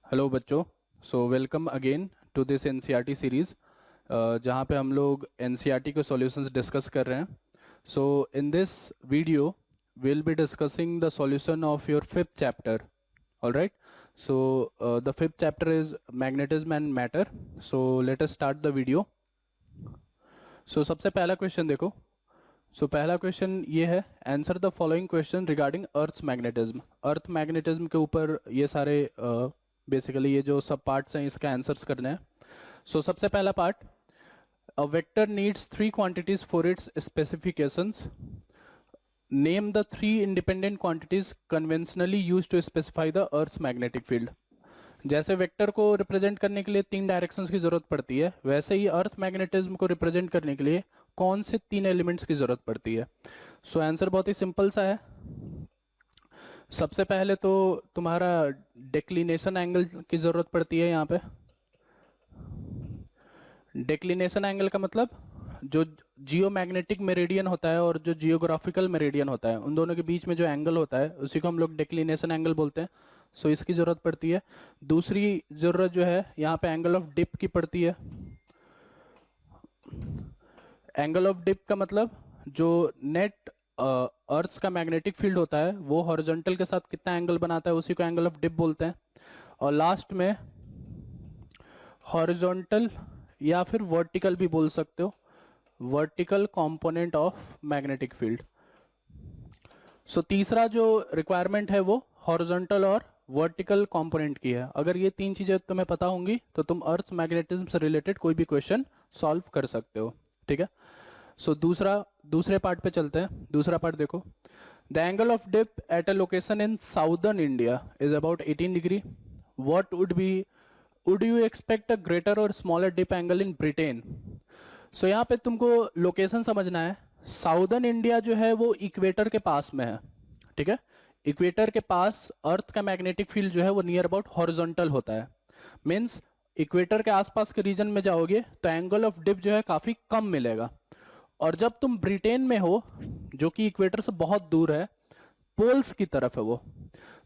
Hello बच्चों। Welcome again to this NCERT series जहाँ पे हम लोग एनसीईआरटी के सॉल्यूशंस डिस्कस कर रहे हैं। In this video will be discussing the solution of your fifth chapter. All right. The fifth chapter is magnetism and matter. Let us start the video. सबसे पहला क्वेश्चन देखो। पहला क्वेश्चन ये है, answer the following question regarding earth's magnetism. Earth magnetism के ऊपर ये सारे बेसिकली ये जो सब पार्ट्स हैं इसका आंसर्स करने हैं। सबसे पहला part, a vector needs three quantities for its specifications. Name the three independent quantities conventionally used to specify the earth's magnetic field. जैसे वेक्टर को रिप्रेजेंट करने के लिए तीन डायरेक्शंस की जरूरत पड़ती है, वैसे ही अर्थ मैग्नेटिज्म को रिप्रेजेंट करने के लिए कौन से तीन एलिमेंट्स की जरूरत पड़ती है। आंसर बहुत ही सिंपल सा है। सबसे पहले तो तुम्हारा डिक्लिनेशन एंगल की जरूरत पड़ती है। यहाँ पे डिक्लिनेशन एंगल का मतलब जो जियोमैग्नेटिक मेरिडियन होता है और जो जियोग्राफिकल मेरिडियन होता है, उन दोनों के बीच में जो एंगल होता है उसी को हम लोग डिक्लिनेशन एंगल बोलते हैं। इसकी जरूरत पड़ती है। दूसरी जरूरत जो है यहाँ पे एंगल ऑफ डिप की पड़ती है। एंगल ऑफ डिप का मतलब जो नेट अर्थ का मैग्नेटिक फील्ड होता है वो हॉरिजॉन्टल के साथ कितना एंगल बनाता है, उसी को एंगल ऑफ डिप बोलते हैं। और लास्ट में हॉरिजॉन्टल या फिर वर्टिकल भी बोल सकते हो, vertical component of magnetic field. तीसरा जो रिक्वायरमेंट है वो हॉरिजॉन्टल और वर्टिकल कंपोनेंट की है। अगर ये तीन चीजें तुम्हें पता होंगी तो तुम अर्थ मैग्नेटिज्म से रिलेटेड कोई भी क्वेश्चन सॉल्व कर सकते हो। ठीक है। दूसरे पार्ट पे चलते हैं। दूसरा पार्ट देखो, the angle of dip at a location in southern India is about 18 degree. What would you expect a greater or smaller dip angle in Britain. यहाँ पे तुमको लोकेशन समझना है। साउदर्न इंडिया जो है वो इक्वेटर के पास में है। ठीक है। इक्वेटर के पास अर्थ का मैग्नेटिक फील्ड जो है वो नियर अबाउट हॉरिजॉन्टल होता है। मीन्स इक्वेटर के आसपास के रीजन में जाओगे तो एंगल ऑफ डिप जो है काफी कम मिलेगा। और जब तुम ब्रिटेन में हो जो कि इक्वेटर से बहुत दूर है, पोल्स की तरफ है वो,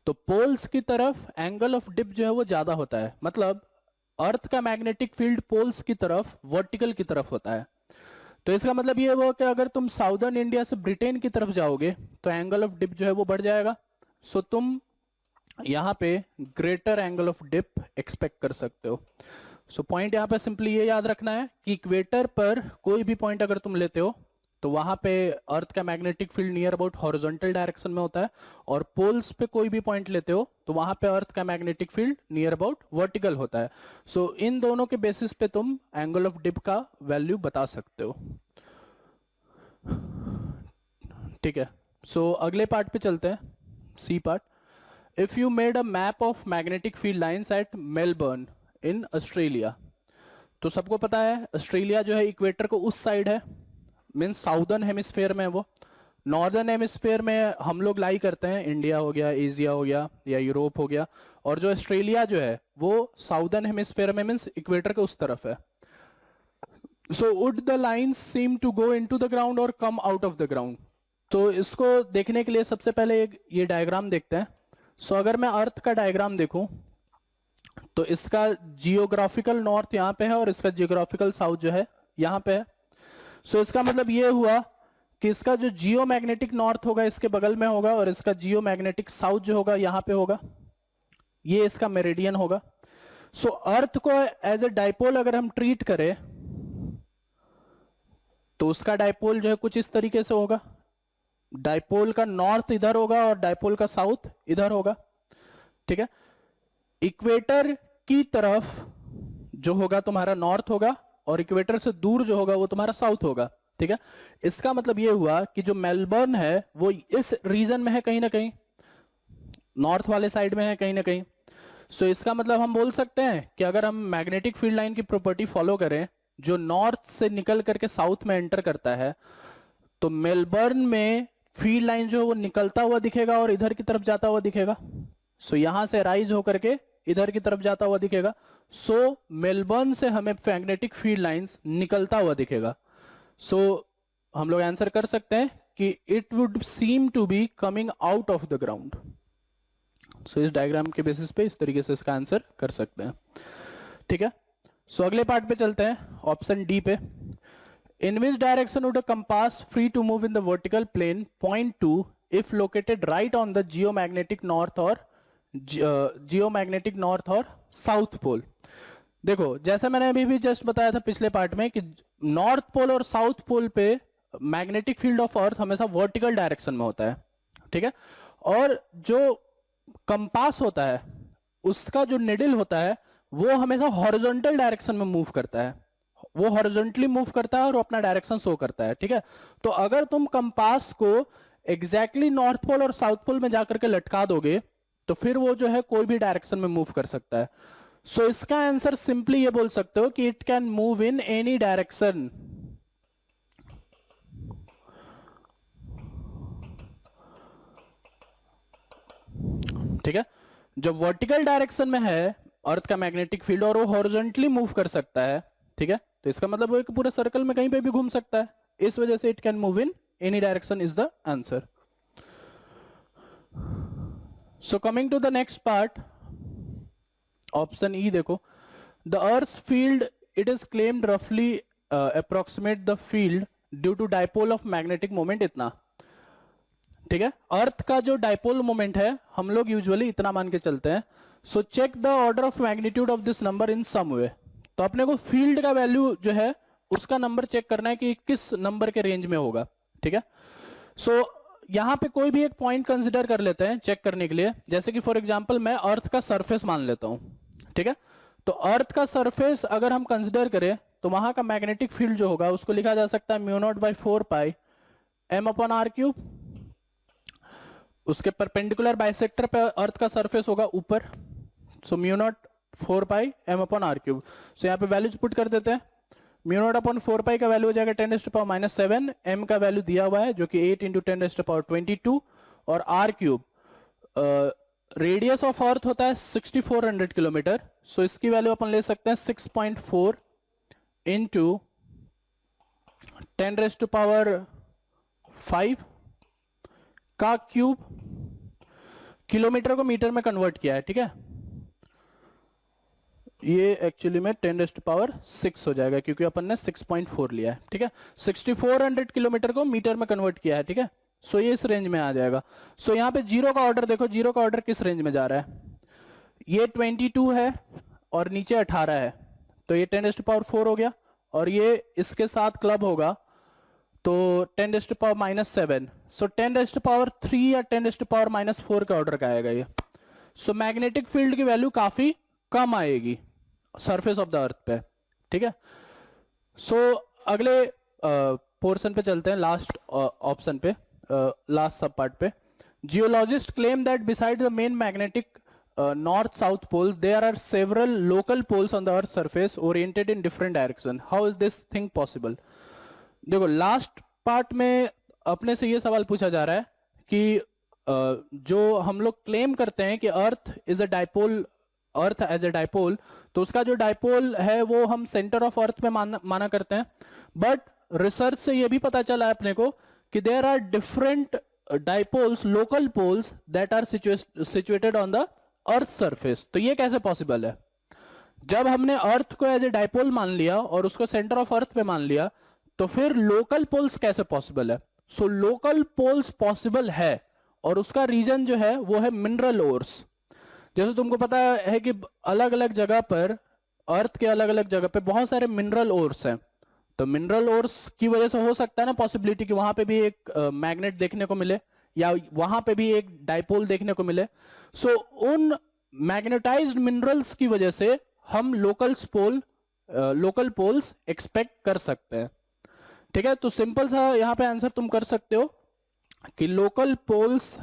तो पोल्स की तरफ एंगल ऑफ डिप जो है वो ज्यादा होता है। मतलब अर्थ का मैग्नेटिक फील्ड पोल्स की तरफ वर्टिकल की तरफ होता है। तो इसका मतलब ये हुआ कि अगर तुम साउदर्न इंडिया से ब्रिटेन की तरफ जाओगे तो एंगल ऑफ डिप जो है वो बढ़ जाएगा। तुम यहाँ पे greater angle of dip expect कर सकते हो। पॉइंट यहाँ पे सिंपली ये याद रखना है कि इक्वेटर पर कोई भी पॉइंट अगर तुम लेते हो तो वहां पे अर्थ का magnetic field near about horizontal direction में होता है, और पोल्स पे कोई भी पॉइंट लेते हो तो वहां पे अर्थ का magnetic field near about vertical होता है। इन दोनों के बेसिस पे तुम एंगल ऑफ डिप का वैल्यू बता सकते हो। ठीक है। अगले पार्ट पे चलते हैं, C part. If you made a map of magnetic field lines at Melbourne in Australia. तो सबको पता है ऑस्ट्रेलिया जो है इक्वेटर को उस साइड है, मीन्स साउदर्न हेमिस्फेयर में है वो। नॉर्दर्न हेमिस्फेयर में हम लोग लाई करते हैं, इंडिया हो गया, एशिया हो गया या यूरोप हो गया, और जो ऑस्ट्रेलिया जो है वो साउदर्न हेमिस्फेयर में, मीन्स इक्वेटर के उस तरफ है। Would the lines seem to go into the ground or come out of the ground. इसको देखने के लिए सबसे पहले ये डायग्राम देखते हैं। अगर मैं अर्थ का डायग्राम देखूं तो इसका जियोग्राफिकल नॉर्थ यहाँ पे है और इसका जियोग्राफिकल साउथ जो है यहाँ पे है। इसका मतलब ये हुआ कि इसका जो जियो मैग्नेटिक नॉर्थ होगा इसके बगल में होगा, और इसका जियो मैग्नेटिक साउथ जो होगा यहाँ पे होगा। ये इसका मेरिडियन होगा। अर्थ को एज ए डाइपोल अगर हम ट्रीट करें तो उसका डाइपोल जो है कुछ इस तरीके से होगा। डाइपोल का नॉर्थ इधर होगा और डाइपोल का साउथ इधर होगा। ठीक है। इक्वेटर की तरफ जो होगा तुम्हारा नॉर्थ होगा, और इक्वेटर से दूर जो होगा वो तुम्हारा साउथ होगा। ठीक है। इसका मतलब ये हुआ कि जो मेलबर्न है वो इस रीजन में है, कहीं ना कहीं नॉर्थ वाले साइड में है कहीं ना कहीं। इसका मतलब हम बोल सकते हैं कि अगर हम मैग्नेटिक फील्ड लाइन की प्रॉपर्टी फॉलो करें जो नॉर्थ से निकल करके साउथ में एंटर करता है, तो मेलबर्न में फील्ड लाइन जो वो निकलता हुआ दिखेगा और इधर की तरफ जाता हुआ दिखेगा। यहां से राइज होकर के इधर की तरफ जाता हुआ दिखेगा। मेलबर्न से हमें मैग्नेटिक फील्ड लाइंस निकलता हुआ दिखेगा। हम लोग आंसर कर सकते हैं कि it would seem to be coming out of the ground. So इस डायग्राम के बेसिस पे इस तरीके से इसका आंसर कर सकते हैं, ठीक है। सो अगले पार्ट पे चलते हैं, ऑप्शन डी पे। In which direction would a compass free to move in the vertical plane point to if located right on the geomagnetic north or south pole. देखो जैसे मैंने अभी भी जस्ट बताया था पिछले पार्ट में कि नॉर्थ पोल और साउथ पोल पे मैग्नेटिक फील्ड ऑफ अर्थ हमेशा वर्टिकल डायरेक्शन में होता है, ठीक है। और जो कंपास होता है उसका जो निडल होता है वो हमेशा हॉरिजॉन्टल डायरेक्शन में मूव करता है, वो हॉरिजॉन्टली मूव करता है और अपना डायरेक्शन शो करता है, ठीक है। तो अगर तुम कंपास को एग्जैक्टली नॉर्थ पोल और साउथ पोल में जाकर के लटका दोगे तो फिर वो जो है कोई भी डायरेक्शन में मूव कर सकता है। सो इसका आंसर सिंपली ये बोल सकते हो कि it can move in any direction. ठीक है, जो वर्टिकल डायरेक्शन में है अर्थ का मैग्नेटिक फील्ड और वो हॉरिजॉन्टली मूव कर सकता है, ठीक है। तो इसका मतलब वो एक पूरे सर्कल में कहीं पे भी घूम सकता है, इस वजह से it can move in any direction is the answer. So coming to the next part, option E देखो, the earth field it is claimed रफली approximate the field due to dipole of magnetic moment इतना, ठीक है। अर्थ का जो dipole moment है हम लोग यूजुअली इतना मान के चलते हैं। So check the order of magnitude of this number in some way. तो अपने को फील्ड का वैल्यू जो है उसका नंबर चेक करना है कि किस नंबर के रेंज में होगा, ठीक है। सो यहां पे कोई भी एक पॉइंट कंसिडर कर लेते हैं चेक करने के लिए, जैसे कि फॉर एग्जांपल मैं अर्थ का सरफेस मान लेता हूं, ठीक है। तो अर्थ का सरफेस अगर हम कंसिडर करें तो वहां का मैग्नेटिक फील्ड जो होगा उसको लिखा जा सकता है mu not by 4 pi M upon R cube. उसके परपेंडिकुलर बाइसेक्टर पे अर्थ का सरफेस होगा ऊपर, so mu nought 4 pi M upon R cube. So यहाँ पे वैल्यूज पुट कर देते हैं। म्यू नॉट अपॉन 4 पाई का वैल्यू हो जाएगा 10⁻⁻⁷, एम का वैल्यू दिया हुआ है जो कि 8 इंटू 10⁻22 और R cube radius of earth होता है 6400 किलोमीटर। सो इसकी वैल्यू अपन ले सकते हैं 6.4 इंटू 10⁻5 का क्यूब, किलोमीटर को मीटर में कन्वर्ट किया है, ठीक है। ये एक्चुअली में 10⁻6 हो जाएगा क्योंकि अपन ने 6.4 लिया है, ठीक है। 6400 किलोमीटर को मीटर में कन्वर्ट किया है, ठीक है। सो ये इस रेंज में आ जाएगा। सो यहाँ पे जीरो का ऑर्डर देखो, जीरो का ऑर्डर किस रेंज में जा रहा है, ये 22 है और नीचे 18 है, तो ये 10⁻4 हो गया और ये इसके साथ क्लब होगा तो 10⁻⁻7, सो 10⁻3 या 10⁻⁻4 के ऑर्डर का आएगा ये। सो मैग्नेटिक फील्ड की वैल्यू काफी कम आएगी सरफेस ऑफ द अर्थ पे, ठीक है। सो अगले पोर्शन पे चलते हैं, लास्ट ऑप्शन पे, लास्ट सब पार्ट पे। Geologist claim that beside the main magnetic north south poles there are several local poles on the earth's surface oriented in different direction. How is this thing possible? देखो last part में अपने से ये सवाल पूछा जा रहा है कि जो हम लोग क्लेम करते हैं कि earth is a dipole, earth as a dipole, तो उसका जो डाइपोल है वो हम सेंटर ऑफ अर्थ में माना करते हैं। बट रिसर्च से ये भी पता चला है अपने को कि there are different dipoles, local poles that are situated on the earth surface. तो ये कैसे पॉसिबल है? जब हमने अर्थ को एज ए डाइपोल मान लिया और उसको सेंटर ऑफ अर्थ पे मान लिया तो फिर लोकल पोल्स कैसे पॉसिबल है? सो लोकल पोल्स पॉसिबल है और उसका रीजन जो है वो है मिनरल ओर्स। जैसे तुमको पता है कि अलग अलग जगह पर, अर्थ के अलग अलग जगह पे बहुत सारे मिनरल ओर्स हैं, तो मिनरल ओर्स की वजह से हो सकता है ना पॉसिबिलिटी कि वहां पे भी एक मैग्नेट देखने को मिले या वहां पे भी एक डाइपोल देखने को मिले। सो उन मैग्नेटाइज्ड मिनरल्स की वजह से हम लोकल पोल्स एक्सपेक्ट कर सकते हैं, ठीक है। तो सिंपल सा यहां पे आंसर तुम कर सकते हो कि local poles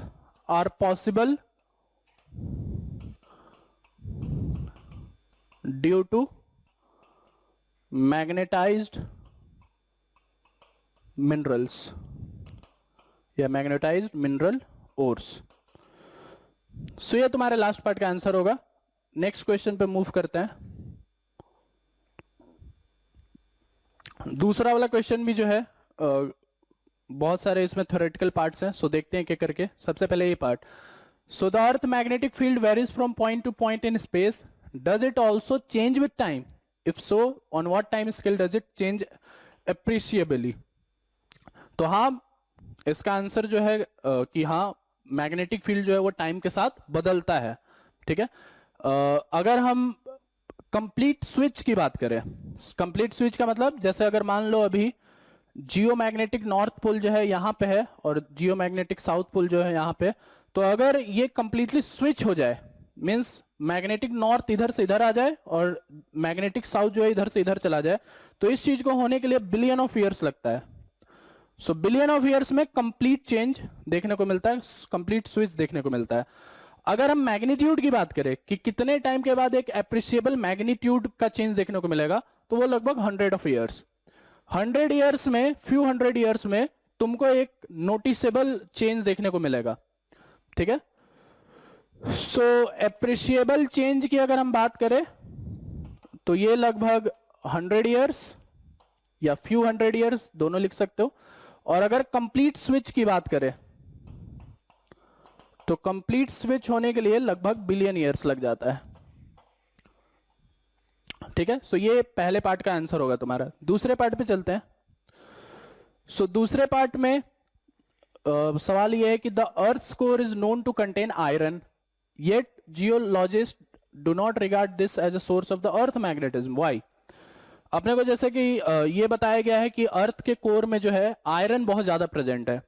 are possible due to magnetised minerals या मैग्नेटाइज्ड मिनरल ओर्स। सो ये तुम्हारे लास्ट पार्ट का आंसर होगा। नेक्स्ट क्वेश्चन पे मूव करते हैं। दूसरा वाला क्वेश्चन भी जो है बहुत सारे इसमें थ्योरेटिकल पार्ट्स हैं, सो देखते हैं क्या करके। सबसे पहले ये part, So the earth magnetic field varies from point to point in space. Does it also change with time? If so, on what time scale does it change appreciably? तो हाँ, इसका आंसर जो है कि हाँ, मैग्नेटिक फील्ड जो है वो टाइम के साथ बदलता है, ठीक है। अगर हम कंप्लीट स्विच की बात करें, कंप्लीट स्विच का मतलब जैसे अगर मान लो अभी जियोमैग्नेटिक नॉर्थ पोल जो है यहाँ पे है और जियोमैग्नेटिक साउथ पोल जो है यहाँ पे, तो अगर ये कंप्लीटली स्विच हो जाए, मींस मैग्नेटिक नॉर्थ इधर से इधर आ जाए और मैग्नेटिक साउथ जो है इधर से इधर चला जाए, तो इस चीज को होने के लिए बिलियन ऑफ ईयर्स लगता है। सो बिलियन ऑफ ईयर्स में कंप्लीट चेंज देखने को मिलता है, कंप्लीट स्विच देखने को मिलता है। अगर हम मैग्नीट्यूड की बात करें कि कितने टाइम के बाद एक एप्रिशिएबल मैग्नीट्यूड का चेंज देखने को मिलेगा, तो वो लगभग 100 ऑफ ईयर्स। 100 ईयर्स में, फ्यू 100 ईयर्स में तुमको एक नोटिसेबल चेंज देखने को मिलेगा, ठीक है। सो एप्रिशिएबल चेंज की अगर हम बात करें तो ये लगभग 100 ईयर्स या फ्यू 100 ईयर्स दोनों लिख सकते हो। और अगर कंप्लीट स्विच की बात करें तो कंप्लीट स्विच होने के लिए लगभग बिलियन ईयर्स लग जाता है, ठीक है। सो ये पहले पार्ट का आंसर होगा तुम्हारा। दूसरे पार्ट पे चलते हैं। सो दूसरे पार्ट में सवाल ये है कि the earth core is known to contain iron, yet geologist do not regard this as a source of the earth magnetism, why? अपने को जैसे कि ये बताया गया है कि अर्थ के कोर में जो है आयरन बहुत ज्यादा प्रेजेंट है,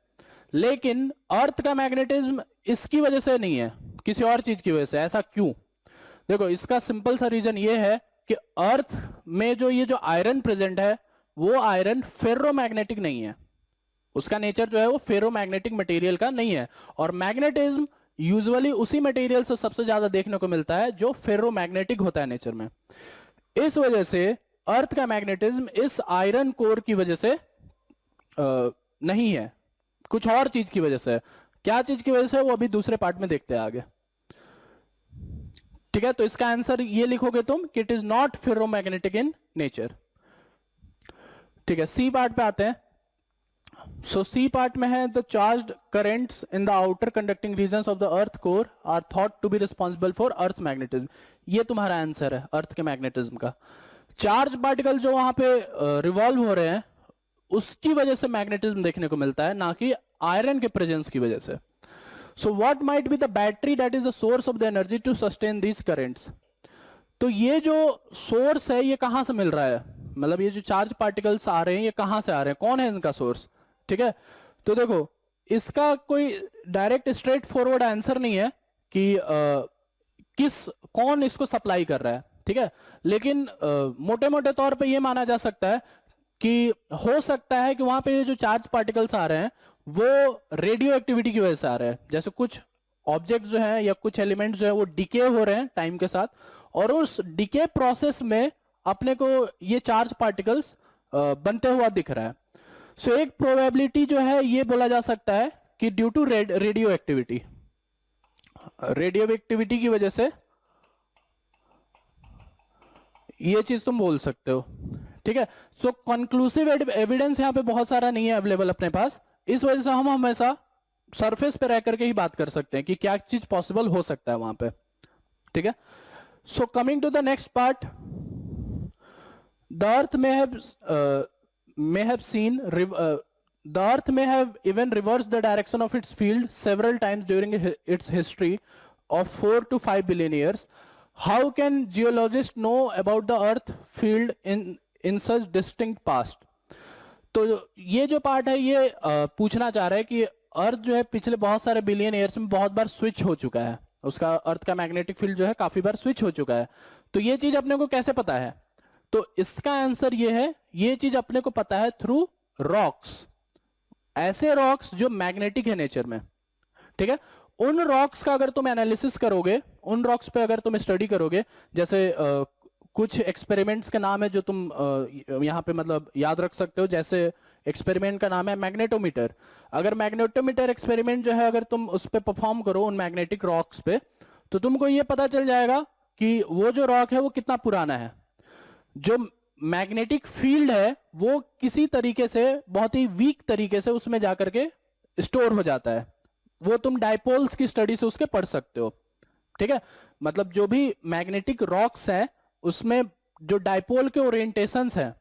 लेकिन अर्थ का मैग्नेटिज्म इसकी वजह से नहीं है, किसी और चीज की वजह से। ऐसा क्यों? देखो, इसका सिंपल सा रीजन ये है कि अर्थ में जो ये जो आयरन प्रेजेंट है वो आयरन फेरोमैग्नेटिक नहीं है, उसका नेचर जो है वो फेरोमैग्नेटिक मटेरियल का नहीं है। और मैग्नेटिज्म यूजुअली उसी मटेरियल से सबसे ज्यादा देखने को मिलता है जो फेरोमैग्नेटिक होता है नेचर में। इस वजह से अर्थ का मैग्नेटिज्म इस आयरन कोर की वजह से नहीं है, कुछ और चीज की वजह से है। क्या चीज की वजह से वो अभी दूसरे पार्ट में देखते हैं आगे, ठीक है। तो इसका आंसर ये लिखोगे तुम कि it is not ferromagnetic in nature, ठीक है। सी पार्ट पे आते हैं। सो सी पार्ट में है the charged currents in the outer conducting regions of the earth core are thought to be responsible for earth magnetism. ये तुम्हारा आंसर है अर्थ के मैग्नेटिज्म का। चार्ज पार्टिकल जो वहां पे रिवॉल्व हो रहे हैं उसकी वजह से मैग्नेटिज्म देखने को मिलता है, ना कि आयरन के प्रेजेंस की वजह से। So what might be the battery that is the source of the energy to sustain these currents. तो ये जो सोर्स है ये कहां से मिल रहा है, मतलब ये जो चार्ज पार्टिकल्स आ रहे हैं ये कहां से आ रहे हैं, कौन है इनका सोर्स, ठीक है। तो देखो, इसका कोई डायरेक्ट स्ट्रेट फॉरवर्ड आंसर नहीं है कि कौन इसको सप्लाई कर रहा है, ठीक है। लेकिन मोटे मोटे तौर पे ये माना जा सकता है कि हो सकता है कि वहां पे जो चार्ज पार्टिकल्स आ रहे हैं वो रेडियो एक्टिविटी की वजह से आ रहे हैं। जैसे कुछ ऑब्जेक्ट्स जो हैं या कुछ एलिमेंट्स जो है वो डिके हो रहे हैं टाइम के साथ, और उस डिके प्रोसेस में अपने को ये चार्ज पार्टिकल्स बनते हुआ दिख रहा है। सो एक प्रोबेबिलिटी जो है ये बोला जा सकता है कि ड्यू टू रेडियो एक्टिविटी की वजह से ये चीज तुम बोल सकते हो, ठीक है। सो कंक्लूसिव एविडेंस यहाँ पे बहुत सारा नहीं है अवेलेबल अपने पास, इस वजह से हम हमेशा सरफेस पे रह करके ही बात कर सकते हैं कि क्या चीज पॉसिबल हो सकता है वहां पे, ठीक है। So coming to the next part, the earth may have seen the earth may have even reversed the direction of its field several times during its history of 4 to 5 billion years. How can geologists know about the earth field in such distinct past? तो ये जो part है ये पूछना चाह रहा है कि अर्थ जो है पिछले बहुत सारे बिलियन ईयर्स में बहुत बार स्विच हो चुका है, उसका अर्थ का मैग्नेटिक फील्ड जो है काफी बार स्विच हो चुका है। तो ये चीज अपने को कैसे पता है? तो इसका आंसर ये है, ये चीज अपने को पता है थ्रू रॉक्स, ऐसे रॉक्स जो मैग्नेटिक है नेचर में, ठीक है। उन रॉक्स का अगर तुम एनालिसिस करोगे, उन रॉक्स पे अगर तुम स्टडी करोगे, जैसे कुछ एक्सपेरिमेंट्स के नाम है जो तुम यहाँ पे मतलब याद रख सकते हो। जैसे एक्सपेरिमेंट का नाम है मैग्नेटोमीटर। अगर मैग्नेटोमीटर एक्सपेरिमेंट जो है अगर तुम उस पर परफॉर्म करो उन मैग्नेटिक रॉक्स पे, तो तुमको ये पता चल जाएगा कि वो जो रॉक है वो कितना पुराना है। जो मैग्नेटिक फील्ड है वो किसी तरीके से, बहुत ही वीक तरीके से उसमें जाकर के स्टोर हो जाता है, वो तुम डायपोल्स की स्टडी से उसके पढ़ सकते हो, ठीक है। मतलब जो भी मैग्नेटिक रॉक्स है उसमें जो डायपोल के ओरिएंटेशंस है,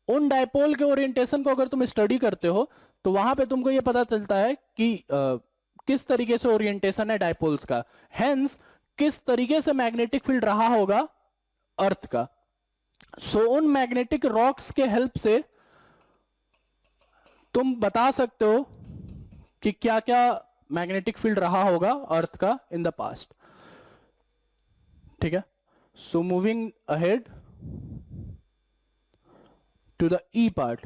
उन डायपोल के ओरिएंटेशन को अगर तुम स्टडी करते हो तो वहां पे तुमको ये पता चलता है कि किस तरीके से ओरिएंटेशन है डायपोल्स का, हेंस किस तरीके से मैग्नेटिक फील्ड रहा होगा अर्थ का। सो उन मैग्नेटिक रॉक्स के हेल्प से तुम बता सकते हो कि क्या क्या मैग्नेटिक फील्ड रहा होगा अर्थ का इन द पास्ट, ठीक है। So moving ahead to the E part.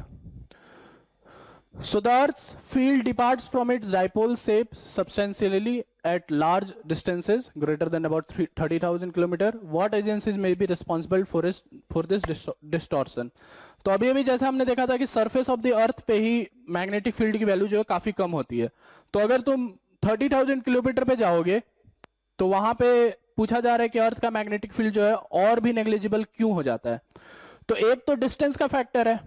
So the Earth's field departs from its dipole shape substantially at large distances greater than about 30,000 km. What agencies may be responsible for this distortion? तो अभी जैसे हमने देखा था कि surface of the अर्थ पे ही magnetic field की value जो है काफी कम होती है। तो अगर तुम 30,000 किलोमीटर पे जाओगे तो वहां पे पूछा जा रहा है कि अर्थ का मैग्नेटिक फील्ड जो है और भी नेग्लिजिबल क्यों हो जाता है। तो एक तो डिस्टेंस का फैक्टर है,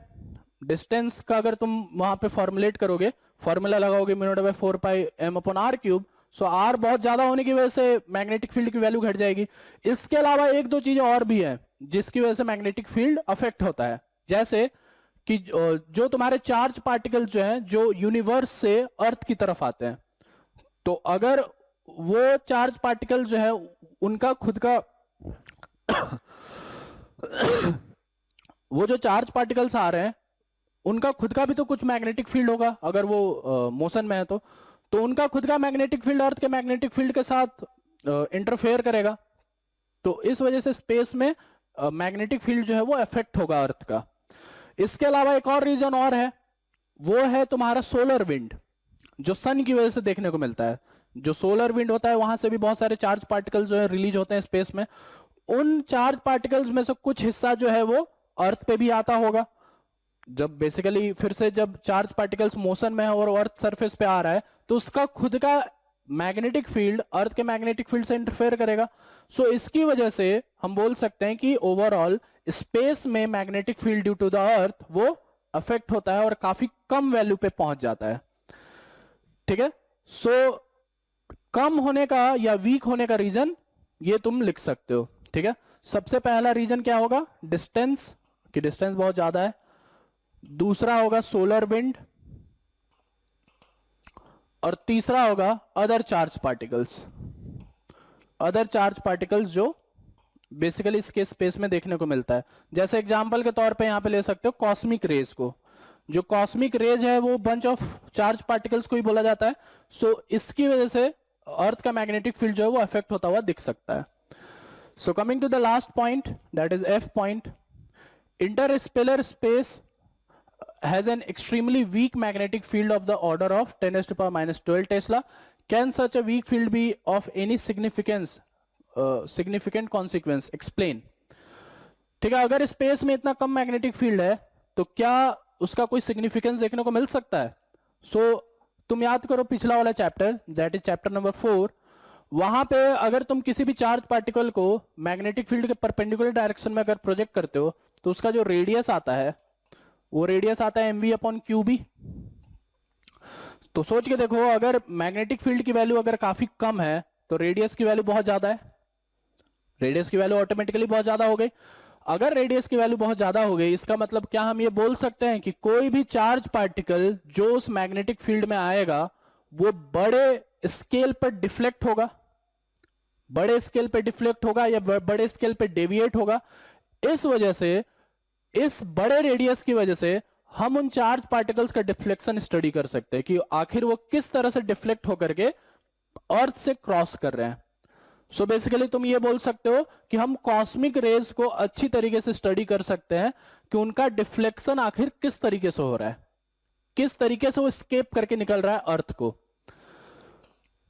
डिस्टेंस का अगर तुम वहां पे फॉर्मुलेट करोगे, फॉर्मूला लगाओगे μ/4πm/r³, सो r बहुत ज्यादा होने की वजह से मैग्नेटिक फील्ड की वैल्यू घट जाएगी। इसके अलावा एक दो चीजें और भी है जिसकी वजह से मैग्नेटिक फील्ड अफेक्ट होता है, जैसे कि जो तुम्हारे चार्ज पार्टिकल जो हैं जो यूनिवर्स से अर्थ की तरफ आते हैं, तो अगर वो चार्ज पार्टिकल जो है उनका खुद का वो जो चार्ज पार्टिकल्स आ रहे हैं उनका खुद का भी तो कुछ मैग्नेटिक फील्ड होगा, अगर वो मोशन में है तो उनका खुद का मैग्नेटिक फील्ड अर्थ के मैग्नेटिक फील्ड के साथ इंटरफेयर करेगा। तो इस वजह से स्पेस में मैग्नेटिक फील्ड जो है वो अफेक्ट होगा अर्थ का। इसके अलावा एक और रीजन और है, वो है तुम्हारा सोलर विंड, जो सन की वजह से देखने को मिलता है। जो सोलर विंड होता है वहां से भी बहुत सारे चार्ज पार्टिकल्स जो है रिलीज होते हैं स्पेस में। उन चार्ज पार्टिकल्स में से कुछ हिस्सा जो है वो अर्थ पे भी आता होगा। जब बेसिकली फिर से जब चार्ज पार्टिकल्स मोशन में है और अर्थ सरफेस पे आ रहा है तो उसका खुद का मैग्नेटिक फील्ड अर्थ के मैग्नेटिक फील्ड से इंटरफेयर करेगा। सो इसकी वजह से हम बोल सकते हैं कि ओवरऑल स्पेस में magnetic field due to the earth वो अफेक्ट होता है और काफी कम वैल्यू पे पहुंच जाता है, ठीक है। सो कम होने का या वीक होने का रीजन ये तुम लिख सकते हो, ठीक है। सबसे पहला रीजन क्या होगा, डिस्टेंस, कि डिस्टेंस बहुत ज्यादा है। दूसरा होगा सोलर विंड, और तीसरा होगा other charge particles. Other charge particles जो बेसिकली इसके स्पेस में देखने को मिलता है। जैसे एग्जांपल के तौर पे यहां पे ले सकते हो कॉस्मिक रेज को। जो कॉस्मिक रेज है वो बंच ऑफ चार्ज पार्टिकल्स को ही बोला जाता है। सो इसकी वजह से अर्थ का मैग्नेटिक फील्ड जो है वो अफेक्ट होता हुआ दिख सकता है। So coming to the last point, that is F point, interstellar space has an extremely weak magnetic field of the order of 10⁻⁻12 Tesla. Can such a weak field be of any significant consequence? Explain. ठीक है, अगर space में इतना कम magnetic field है तो क्या उसका कोई सिग्निफिकेंस देखने को मिल सकता है? तुम याद करो पिछला वाला chapter, that is chapter number 4। वहां पे अगर तुम किसी भी चार्ज पार्टिकल को मैग्नेटिक फील्ड के परपेंडिकुलर डायरेक्शन में अगर प्रोजेक्ट करते हो तो उसका जो रेडियस आता है वो रेडियस आता है mv/qb। तो सोच के देखो, अगर मैग्नेटिक फील्ड की वैल्यू अगर काफी कम है तो रेडियस की वैल्यू बहुत ज्यादा है, रेडियस की वैल्यू ऑटोमेटिकली बहुत ज्यादा हो गई। अगर रेडियस की वैल्यू बहुत ज्यादा हो गई, इसका मतलब क्या हम ये बोल सकते हैं कि कोई भी चार्ज पार्टिकल जो उस मैग्नेटिक फील्ड में आएगा वो बड़े स्केल पर डिफ्लेक्ट होगा, बड़े स्केल पे डिफ्लेक्ट होगा या बड़े स्केल पे डेविएट होगा। इस वजह से, इस बड़े रेडियस की वजह से हम उन चार्ज पार्टिकल्स का डिफ्लेक्शन स्टडी कर सकते हैं कि आखिर वो किस तरह से डिफ्लेक्ट होकर के अर्थ से क्रॉस कर रहे हैं। सो बेसिकली तुम ये बोल सकते हो कि हम कॉस्मिक रेज को अच्छी तरीके से स्टडी कर सकते हैं कि उनका डिफ्लेक्शन आखिर किस तरीके से हो रहा है, किस तरीके से वो स्केप करके निकल रहा है अर्थ को।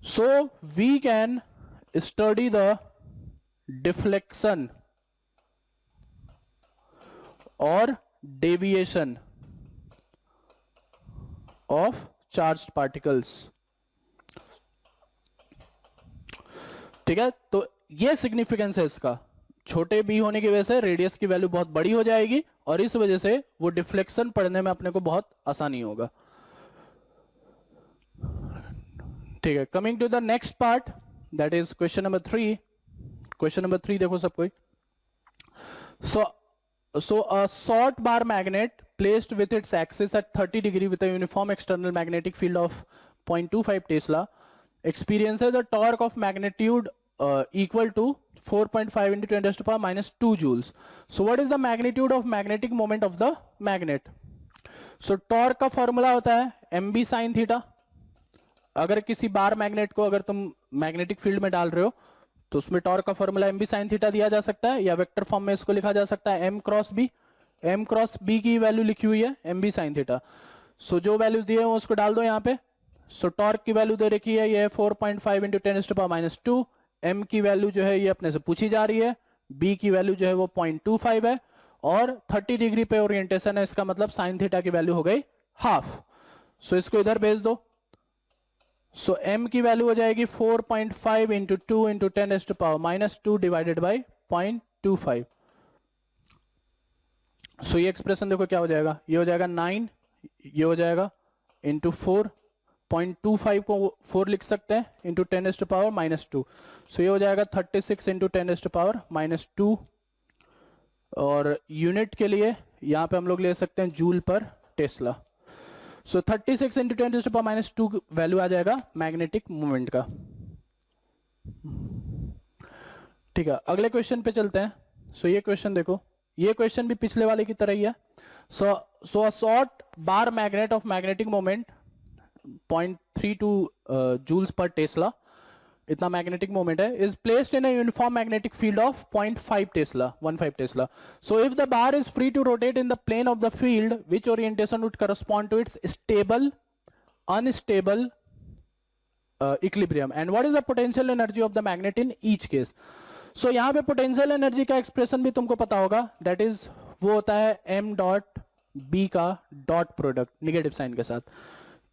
So we can study the deflection और डेविएशन ऑफ चार्ज पार्टिकल्स, ठीक है। तो ये सिग्निफिकेंस है इसका, छोटे बी होने की वजह से रेडियस की वैल्यू बहुत बड़ी हो जाएगी और इस वजह से वो डिफ्लेक्शन पढ़ने में अपने को बहुत आसानी होगा। ठीक है, coming to the next part, that is question number 3. Question number 3 देखो सब कोई. So a short bar magnet placed with its axis at 30 degree with a uniform external magnetic field of 0.25 Tesla experiences a torque of magnitude equal to 4.5 into 10 to the power minus 2 joules. So what is the magnitude of magnetic moment of the magnet? So torque का formula होता है mb sin theta. अगर किसी bar magnet को अगर तुम magnetic field में डाल रहे हो तो उसमें टॉर्क का formula M B sine theta दिया जा सकता है, या वेक्टर फॉर्म में इसको लिखा जा सकता है M cross B. M cross B की वैल्यू लिखी हुई है M B sine theta. So जो वैल्यूज दिए हैं उसको डाल दो यहाँ पे. सो टॉर्क की वैल्यू दे रखी है ये 4.5 into 10 to power minus 2. M की वैल्यू जो है ये अपने से पूछी जा रही है. बी की वैल्यू जो है वो 0.25 है और 30 डिग्री पे ओरिएंटेशन है, इसका मतलब साइन थीटा की वैल्यू हो गई हाफ. सो इसको इधर भेज दो. सो m की वैल्यू हो जाएगी 4.5 into 2 into 10 to power minus 2 divided by 0.25. So ये एक्सप्रेशन देखो क्या हो जाएगा, ये हो जाएगा 9, ये हो जाएगा इंटू 4.25 को 4 लिख सकते हैं इंटू 10 टू पावर माइनस 2. सो ये हो जाएगा 36 इंटू 10 टू पावर माइनस 2. और यूनिट के लिए यहाँ पे हम लोग ले सकते हैं joule per tesla. So 36 into 10 to the power minus 2 value आ जाएगा मैग्नेटिक मोमेंट का. ठीक है, अगले क्वेश्चन पे चलते हैं. सो ये क्वेश्चन देखो, ये क्वेश्चन भी पिछले वाले की तरह ही है. So a short bar magnet of magnetic moment 0.32 joules per tesla, इतना मैग्नेटिक मोमेंट है, is placed in a uniform magnetic field of 0.5 tesla 15 tesla. So if the bar is free to rotate in the plane of the field which orientation would correspond to its stable unstable equilibrium and what is the potential energy of the magnet in each case. So यहाँ पे potential energy का expression भी तुमको पता होगा, that is वो होता है m डॉट b का डॉट प्रोडक्ट निगेटिव साइन के साथ.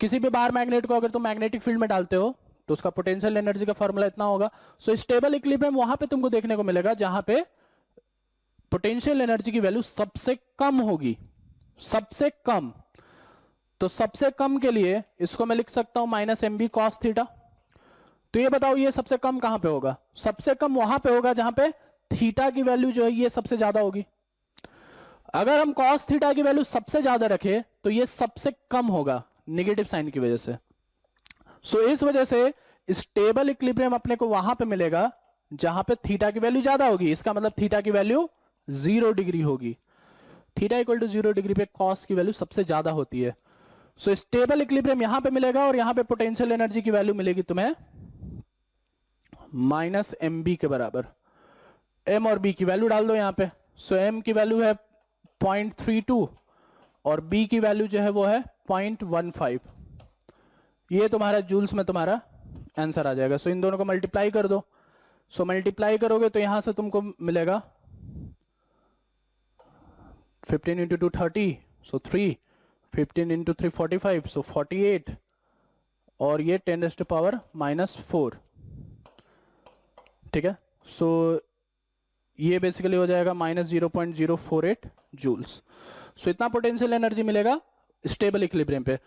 किसी भी बार मैग्नेट को अगर तुम मैग्नेटिक फील्ड में डालते हो तो उसका पोटेंशियल एनर्जी का फॉर्मूला इतना होगा. सो स्टेबल इक्विलिब्रियम वहां पे तुमको देखने को मिलेगा जहां पे पोटेंशियल एनर्जी की वैल्यू सबसे कम होगी, सबसे कम. तो सबसे कम के लिए इसको मैं लिख सकता हूं minus M B cos theta. तो ये बताओ ये सबसे कम कहां पे होगा? सबसे कम वहां पे होगा जहां पे थीटा की वैल्यू जो है ये सबसे ज्यादा होगी. अगर हम कॉस थीटा की वैल्यू सबसे ज्यादा रखें तो ये सबसे कम होगा निगेटिव साइन की वजह से. सो इस वजह से स्टेबल इक्विलिब्रियम अपने को वहां पे मिलेगा जहां पे थीटा की वैल्यू ज्यादा होगी. इसका मतलब थीटा की वैल्यू 0 डिग्री होगी. थीटा इक्वल टू 0 डिग्री पे कॉस की वैल्यू सबसे ज्यादा होती है. सो स्टेबल इक्विलिब्रियम यहां पे मिलेगा और यहां पे पोटेंशियल एनर्जी की वैल्यू मिलेगी तुम्हें माइनस एम बी के बराबर. एम और बी की वैल्यू डाल दो यहां पे. सो एम की वैल्यू है 0.32 और बी की वैल्यू जो है वो है 0.15. ये तुम्हारा जूल्स में तुम्हारा आंसर आ जाएगा. सो इन दोनों को मल्टीप्लाई कर दो. सो मल्टीप्लाई करोगे तो यहां से तुमको मिलेगा 15 इंटू 2 30, सो 3, 15 इंटू 3 45, सो 48 और ये 10 टू पावर माइनस 4. ठीक है, सो ये बेसिकली हो जाएगा माइनस 0.048 जूल्स. सो इतना पोटेंशियल एनर्जी मिलेगा स्टेबल इक्विलिब्रियम पे.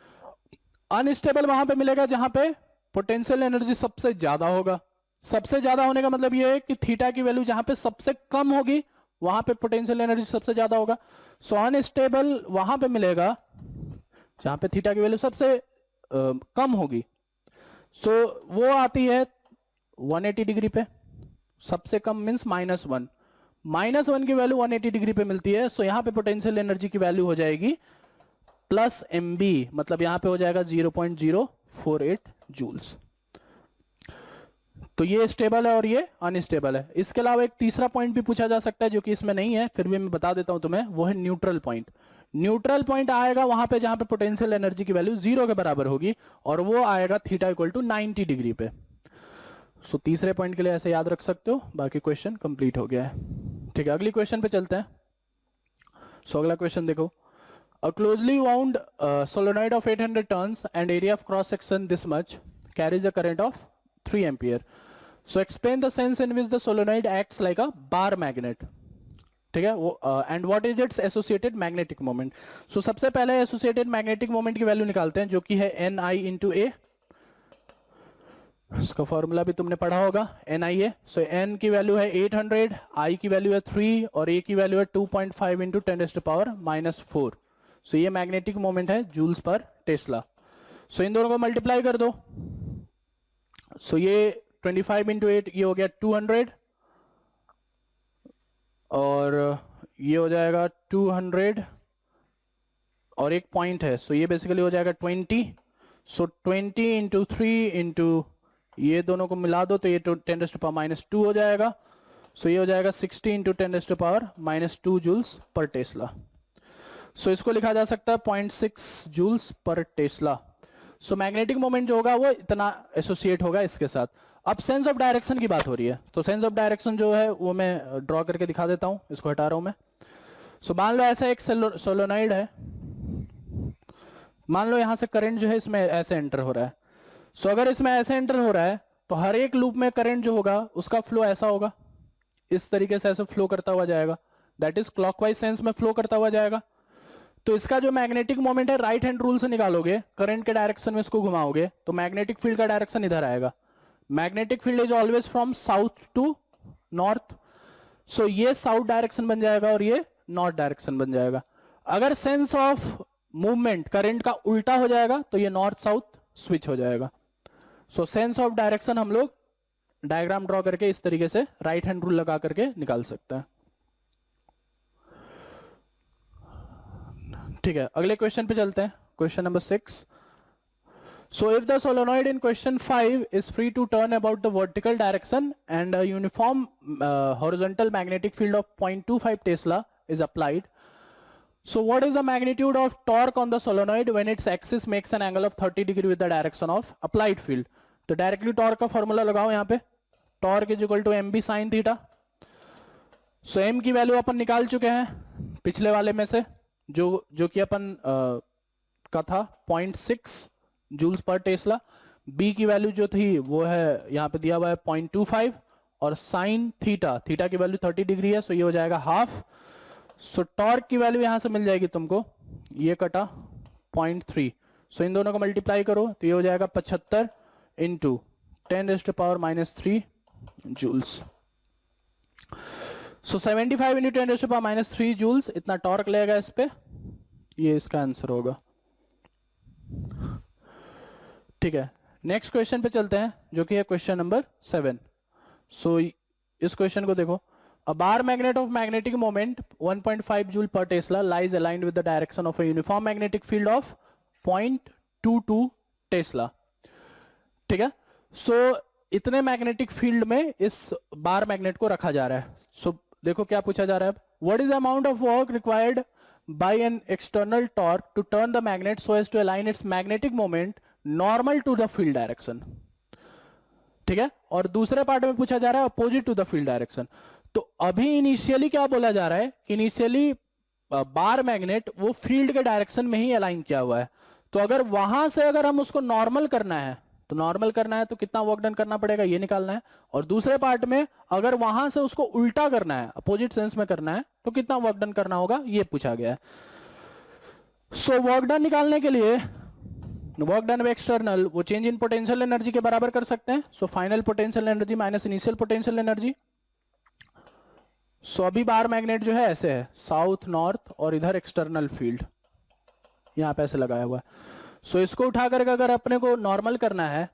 अनस्टेबल वहां पे मिलेगा जहां पे पोटेंशियल एनर्जी सबसे ज्यादा होगा. सबसे ज्यादा होने का मतलब ये है कि थीटा की वैल्यू जहां पे सबसे कम होगी वहां पे पोटेंशियल एनर्जी सबसे ज्यादा होगा. सो अनस्टेबल वहां पे मिलेगा जहां पे थीटा की वैल्यू सबसे कम होगी. सो वो आती है 180 डिग्री पे. सबसे कम मीन्स -1. -1 की वैल्यू 180 डिग्री पे मिलती है. सो यहां पे पोटेंशियल एनर्जी की वैल्यू हो जाएगी प्लस एम बी, मतलब यहां पे हो जाएगा 0.048 जूल्स. तो ये स्टेबल है और ये अनस्टेबल है. इसके अलावा एक तीसरा पॉइंट भी पूछा जा सकता है जो कि इसमें नहीं है, फिर भी मैं बता देता हूं तुम्हें, वो है न्यूट्रल पॉइंट. न्यूट्रल पॉइंट आएगा वहां पे जहां पे पोटेंशियल एनर्जी की वैल्यू 0 के बराबर होगी और वो आएगा थीटा इक्वल टू 90 डिग्री पे. सो तीसरे पॉइंट के लिए ऐसे याद रख सकते हो. बाकी क्वेश्चन कंप्लीट हो गया है. ठीक है, अगली क्वेश्चन पे चलते हैं. सो अगला क्वेश्चन देखो. A closely wound solenoid of 800 turns and area of cross section this much carries a current of 3 ampere. So explain the sense in which the solenoid acts like a bar magnet. ठीक है, and what is its associated magnetic moment. So सबसे पहले associated magnetic moment की value निकालते हैं जो कि है Ni into A. इसका फॉर्मूला भी तुमने पढ़ा होगा NIA। सो n की वैल्यू है 800, I की वैल्यू है 3 और A की वैल्यू है 2.5 इंटू 10⁻⁻⁴। सो ये मैग्नेटिक मोमेंट है जूल्स पर टेस्ला। सो इन दोनों को मल्टीप्लाई कर दो। सो ये 25 इंटू 8 ये हो गया 200 और ये हो जाएगा 200 और एक पॉइंट है, सो ये बेसिकली हो जाएगा 20। सो 20 इंटू 3 इंटू ये दोनों को मिला दो तो ये 10⁻⁻² हो जाएगा। सो ये हो जाएगा 60 इंटू 10⁻⁻² जूल्स पर टेस्ला। सो इसको लिखा जा सकता है 0.6 joules per tesla. So magnetic moment जो होगा वो इतना एसोसिएट होगा इसके साथ। अब सेंस ऑफ डायरेक्शन की बात हो रही है, तो सेंस ऑफ डायरेक्शन जो है वो मैं ड्रॉ करके दिखा देता हूं, इसको हटा रहा हूं मैं। सो मान लो ऐसा एक सोलोनॉइड है, मान लो यहां से करंट जो है इसमें ऐसे एंटर हो रहा है। सो अगर इसमें ऐसे एंटर हो रहा है तो हर एक लूप में करंट जो होगा उसका फ्लो ऐसा होगा, इस तरीके से ऐसे फ्लो करता हुआ जाएगा, दैट इज क्लॉकवाइज सेंस में फ्लो करता हुआ जाएगा। तो इसका जो मैग्नेटिक मोमेंट है राइट हैंड रूल से निकालोगे, करंट के डायरेक्शन में इसको घुमाओगे तो मैग्नेटिक फील्ड का डायरेक्शन इधर आएगा। Magnetic field is always from south to north. So ये साउथ डायरेक्शन बन जाएगा और ये नॉर्थ डायरेक्शन बन जाएगा। अगर सेंस ऑफ मूवमेंट करंट का उल्टा हो जाएगा तो ये नॉर्थ साउथ स्विच हो जाएगा। सो सेंस ऑफ डायरेक्शन हम लोग डायग्राम ड्रॉ करके इस तरीके से राइट हैंड रूल लगा करके निकाल सकते हैं। ठीक है, अगले क्वेश्चन पे चलते हैं, question number 6। So if the solenoid in question 5 is free to turn about the vertical direction and a uniform horizontal magnetic field of 0.25 Tesla is applied, so what is the magnitude of torque on the solenoid when its axis makes an angle of 30 degree with the direction of applied field? तो directly torque का formula लगाओ यहाँ पे, torque is equal to mb sin theta. So m की value अपन निकाल चुके हैं पिछले वाले में से, जो कि अपन का था 0.6 जूल्स पर टेस्ला। b की वैल्यू जो थी वो है यहाँ पे दिया हुआ है 0.25 और साइन थीटा, थीटा की वैल्यू 30 डिग्री है, सो ये हो जाएगा हाफ। सो टॉर्क की वैल्यू यहाँ से मिल जाएगी तुमको, ये कटा 0.3। सो इन दोनों को मल्टीप्लाई करो तो ये हो जाएगा 75 इंटू 10⁻⁻³ जूल्स। सो 75 इंटू 10⁻⁻³ जूल्स इतना टॉर्क लगेगा इस पे, ये इसका आंसर होगा। ठीक है, नेक्स्ट क्वेश्चन पे चलते हैं जो कि है क्वेश्चन नंबर 7। सो इस क्वेश्चन को देखो, a bar magnet of magnetic moment 1.5 joule per tesla lies aligned with the direction of a uniform magnetic field of 0.22 tesla. ठीक है, सो इतने मैग्नेटिक फील्ड में इस बार मैग्नेट को रखा जा रहा है। सो देखो क्या पूछा जा रहा है, what is the amount of work required by an external torque to turn the magnet so as to align its magnetic moment normal to the field direction. ठीक है, और दूसरे पार्ट में पूछा जा रहा है opposite to the field direction. तो अभी इनिशियली क्या बोला जा रहा है कि इनिशियली बार मैग्नेट वो फील्ड के डायरेक्शन में ही अलाइन किया हुआ है। तो अगर वहां से अगर हम उसको नॉर्मल करना है तो नॉर्मल करना है तो कितना वर्क डन करना पड़ेगा ये निकालना है, और दूसरे पार्ट में अगर वहां से उसको उल्टा करना है अपोजिट सेंस में करना है तो कितना वर्क डन करना होगा ये पूछा गया है। सो वर्क डन निकालने के लिए वर्क डन एक्सटर्नल वो चेंज इन पोटेंशियल एनर्जी के बराबर कर सकते हैं। So final potential energy minus initial potential energy. So अभी बार मैग्नेट जो है ऐसे है साउथ नॉर्थ और इधर एक्सटर्नल फील्ड यहां पे ऐसे लगाया हुआ है। सो इसको उठा करके अगर अपने को नॉर्मल करना है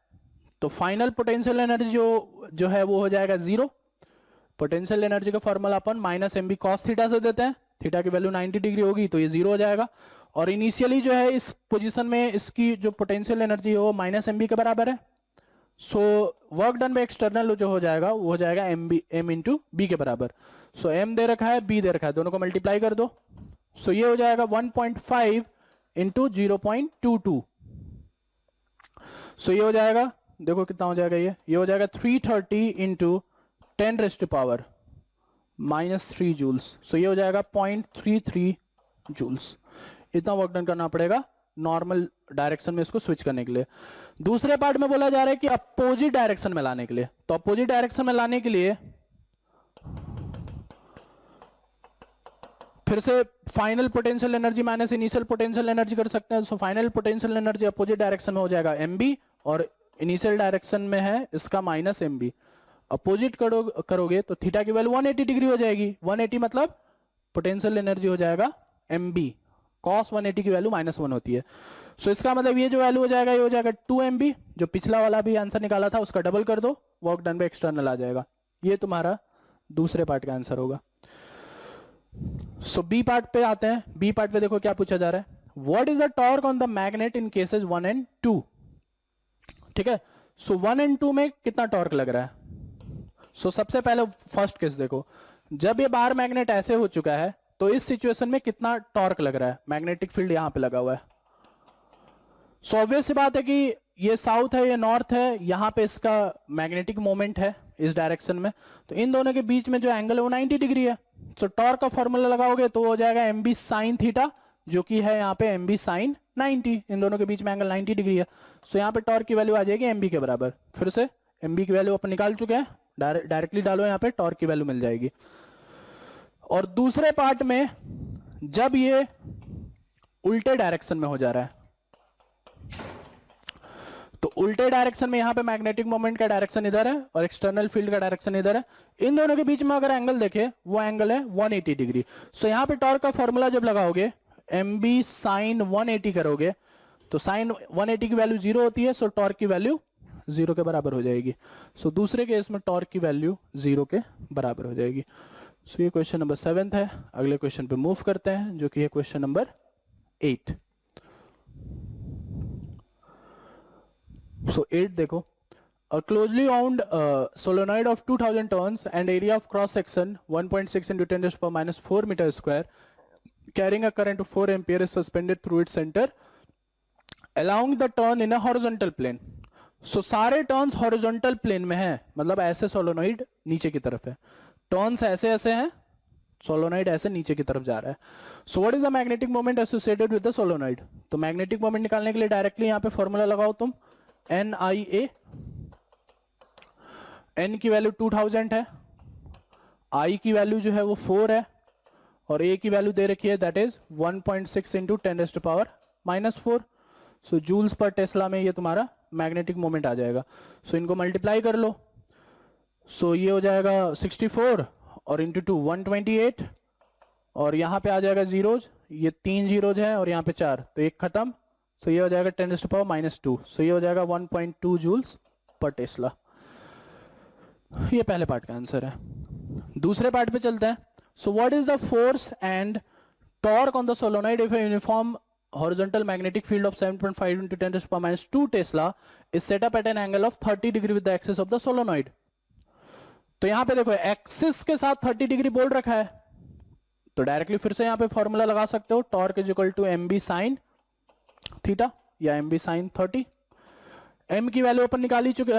तो फाइनल पोटेंशियल एनर्जी जो है वो हो जाएगा 0। पोटेंशियल एनर्जी का फॉर्मूला अपन माइनस mb cos थीटा से देते हैं, थीटा की वैल्यू 90 डिग्री होगी तो ये 0 हो जाएगा। और इनिशियली जो है इस पोजीशन में इसकी जो पोटेंशियल एनर्जी है वो माइनस mb के बराबर है। So work done by external जो हो जाएगा वो हो जाएगा m इंटू बी के बराबर। सो m दे रखा है b दे रखा है, दोनों को मल्टीप्लाई कर दो। सो ये हो जाएगा 1.5 इंटू 0.22। सो ये हो जाएगा, देखो कितना हो जाएगा, ये हो जाएगा 330 इंटू 10⁻⁻³ जूल्स। सो ये हो जाएगा 0.33 जूल्स। इतना वर्क डन करना पड़ेगा नॉर्मल डायरेक्शन में इसको स्विच करने के लिए। दूसरे पार्ट में बोला जा रहा है कि अपोजिट डायरेक्शन में लाने के लिए, तो अपोजिट डायरेक्शन में लाने के लिए फिर से final potential energy minus initial potential energy कर सकते हैं। So final potential energy opposite direction में हो जाएगा mb और इनिशियल डायरेक्शन में है, इसका माइनस एम बी, अपोजिट करोगे तो थीटा की वैल्यू 180 डिग्री हो जाएगी। 180 मतलब पोटेंशियल एनर्जी हो जाएगा एम बी, कॉस 180 की वैल्यू -1 होती है। सो इसका मतलब ये जो वैल्यू हो जाएगा ये हो जाएगा 2 MB, जो पिछला वाला भी आंसर निकाला था उसका डबल कर दो, वर्क डन बाय एक्सटर्नल आ जाएगा। ये तुम्हारा दूसरे पार्ट का आंसर होगा। सो बी पार्ट पे आते हैं। बी पार्ट पे देखो क्या पूछा जा रहा है, what is the torque on the magnet in cases 1 and 2। ठीक है, सो 1 and 2 में कितना टॉर्क लग रहा है। सो सबसे पहले फर्स्ट केस देखो, जब ये बाहर मैग्नेट ऐसे हो चुका है तो इस सिचुएशन में कितना टॉर्क लग रहा है, मैग्नेटिक फील्ड यहां पे लगा हुआ है। सो ऑब्वियस सी बात है कि ये साउथ है ये नॉर्थ है, यहां पे इसका मैग्नेटिक मोमेंट है इस डायरेक्शन में, तो इन दोनों के बीच में जो एंगल है वो 90 डिग्री है। सो टॉर्क का फॉर्मूला लगाओगे तो हो जाएगा एम बी साइन थीटा, जो कि है यहाँ पे एम बी साइन 90, इन दोनों के बीच में एंगल 90 डिग्री है। सो यहाँ पे टॉर्क की वैल्यू आ जाएगी एम बी के बराबर। फिर से एम बी की वैल्यू अपन निकाल चुके हैं, डायरेक्टली डालो यहाँ पे, टॉर्क की वैल्यू मिल जाएगी। और दूसरे पार्ट में जब ये उल्टे डायरेक्शन में हो जा रहा है, तो उल्टे डायरेक्शन में यहां पे मैग्नेटिक मोमेंट का डायरेक्शन इधर है और एक्सटर्नल फील्ड का डायरेक्शन इधर है, इन दोनों के बीच में अगर एंगल देखे वो एंगल है 180 डिग्री। सो यहां पे टॉर्क का फॉर्मूला जब लगाओगे एम बी साइन 180 करोगे तो साइन 180 की वैल्यू 0 होती है, सो टॉर्क की वैल्यू 0 के बराबर हो जाएगी। सो दूसरे केस में टॉर्क की वैल्यू 0 के बराबर हो जाएगी। सो ये क्वेश्चन नंबर 7 है। अगले क्वेश्चन पे मूव करते हैं जो कि है क्वेश्चन नंबर 8। So 8 देखो, a closely wound solenoid of 2000 turns and area of cross section 1.6 into 10 to the power -4 meter square carrying a current of 4 ampere is suspended through its center along the turn in a horizontal plane। So सारे turns horizontal plane में है, मतलब ऐसे solenoid नीचे की तरफ है, turns ऐसे ऐसे हैं, सोलोनॉइड ऐसे नीचे की तरफ जा रहा है। सो what is the magnetic moment associated with the solenoid. तो मैग्नेटिक मोमेंट निकालने के लिए डायरेक्टली यहाँ पे फॉर्मूला लगाओ तुम, एन आई ए, एन की वैल्यू 2000 है, आई की वैल्यू जो है वो 4 है, और ए की वैल्यू दे रखी है that is 1.6 into 10 to the power -4। So joules per tesla में ये तुम्हारा मैग्नेटिक मोमेंट आ जाएगा। सो इनको मल्टीप्लाई कर लो, सो ये हो जाएगा 64 और इंटू 2 128, और यहाँ पे आ जाएगा जीरोज, ये 3 जीरोज है और यहाँ पे 4, तो एक खत्म। सो ये हो जाएगा 10 टू द पावर -2, सो ये हो जाएगा 1.2 जूल्स पर टेस्ला। ये पहले पार्ट का आंसर है। दूसरे पार्ट पे चलते हैं। So what is the force and torque on the solenoid if a uniform horizontal magnetic field of 7.5 into 10 to the power -2 Tesla is set up at an angle of 30 degree with the axis of the solenoid। तो यहां पे देखो axis के साथ 30 degree बोल रखा है, तो डायरेक्टली फिर से यहां पे फॉर्मूला लगा सकते हो, torque is equal to M B sine theta या एम बी साइन 30। एम की वैल्यू अपन निकाल ही चुके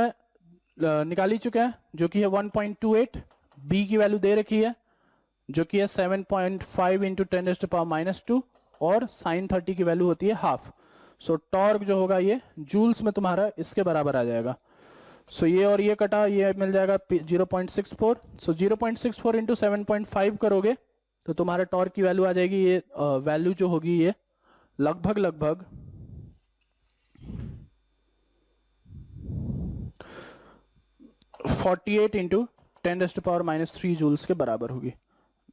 हैं जो कि है 1.28, बी की वैल्यू दे रखी है जो कि है 7.5 इंटू 10 टू द पावर -2, और साइन 30 की वैल्यू होती है हाफ। सो टॉर्क जो होगा ये जूल्स में तुम्हारा इसके बराबर आ जाएगा। सो ये और ये कटा, ये मिल जाएगा 0.64। सो 0.64 इंटू 7.5 करोगे तो तुम्हारा टॉर्क की वैल्यू आ जाएगी, ये वैल्यू जो होगी ये लगभग 48 into 10 to the power -3 joules के बराबर होगी।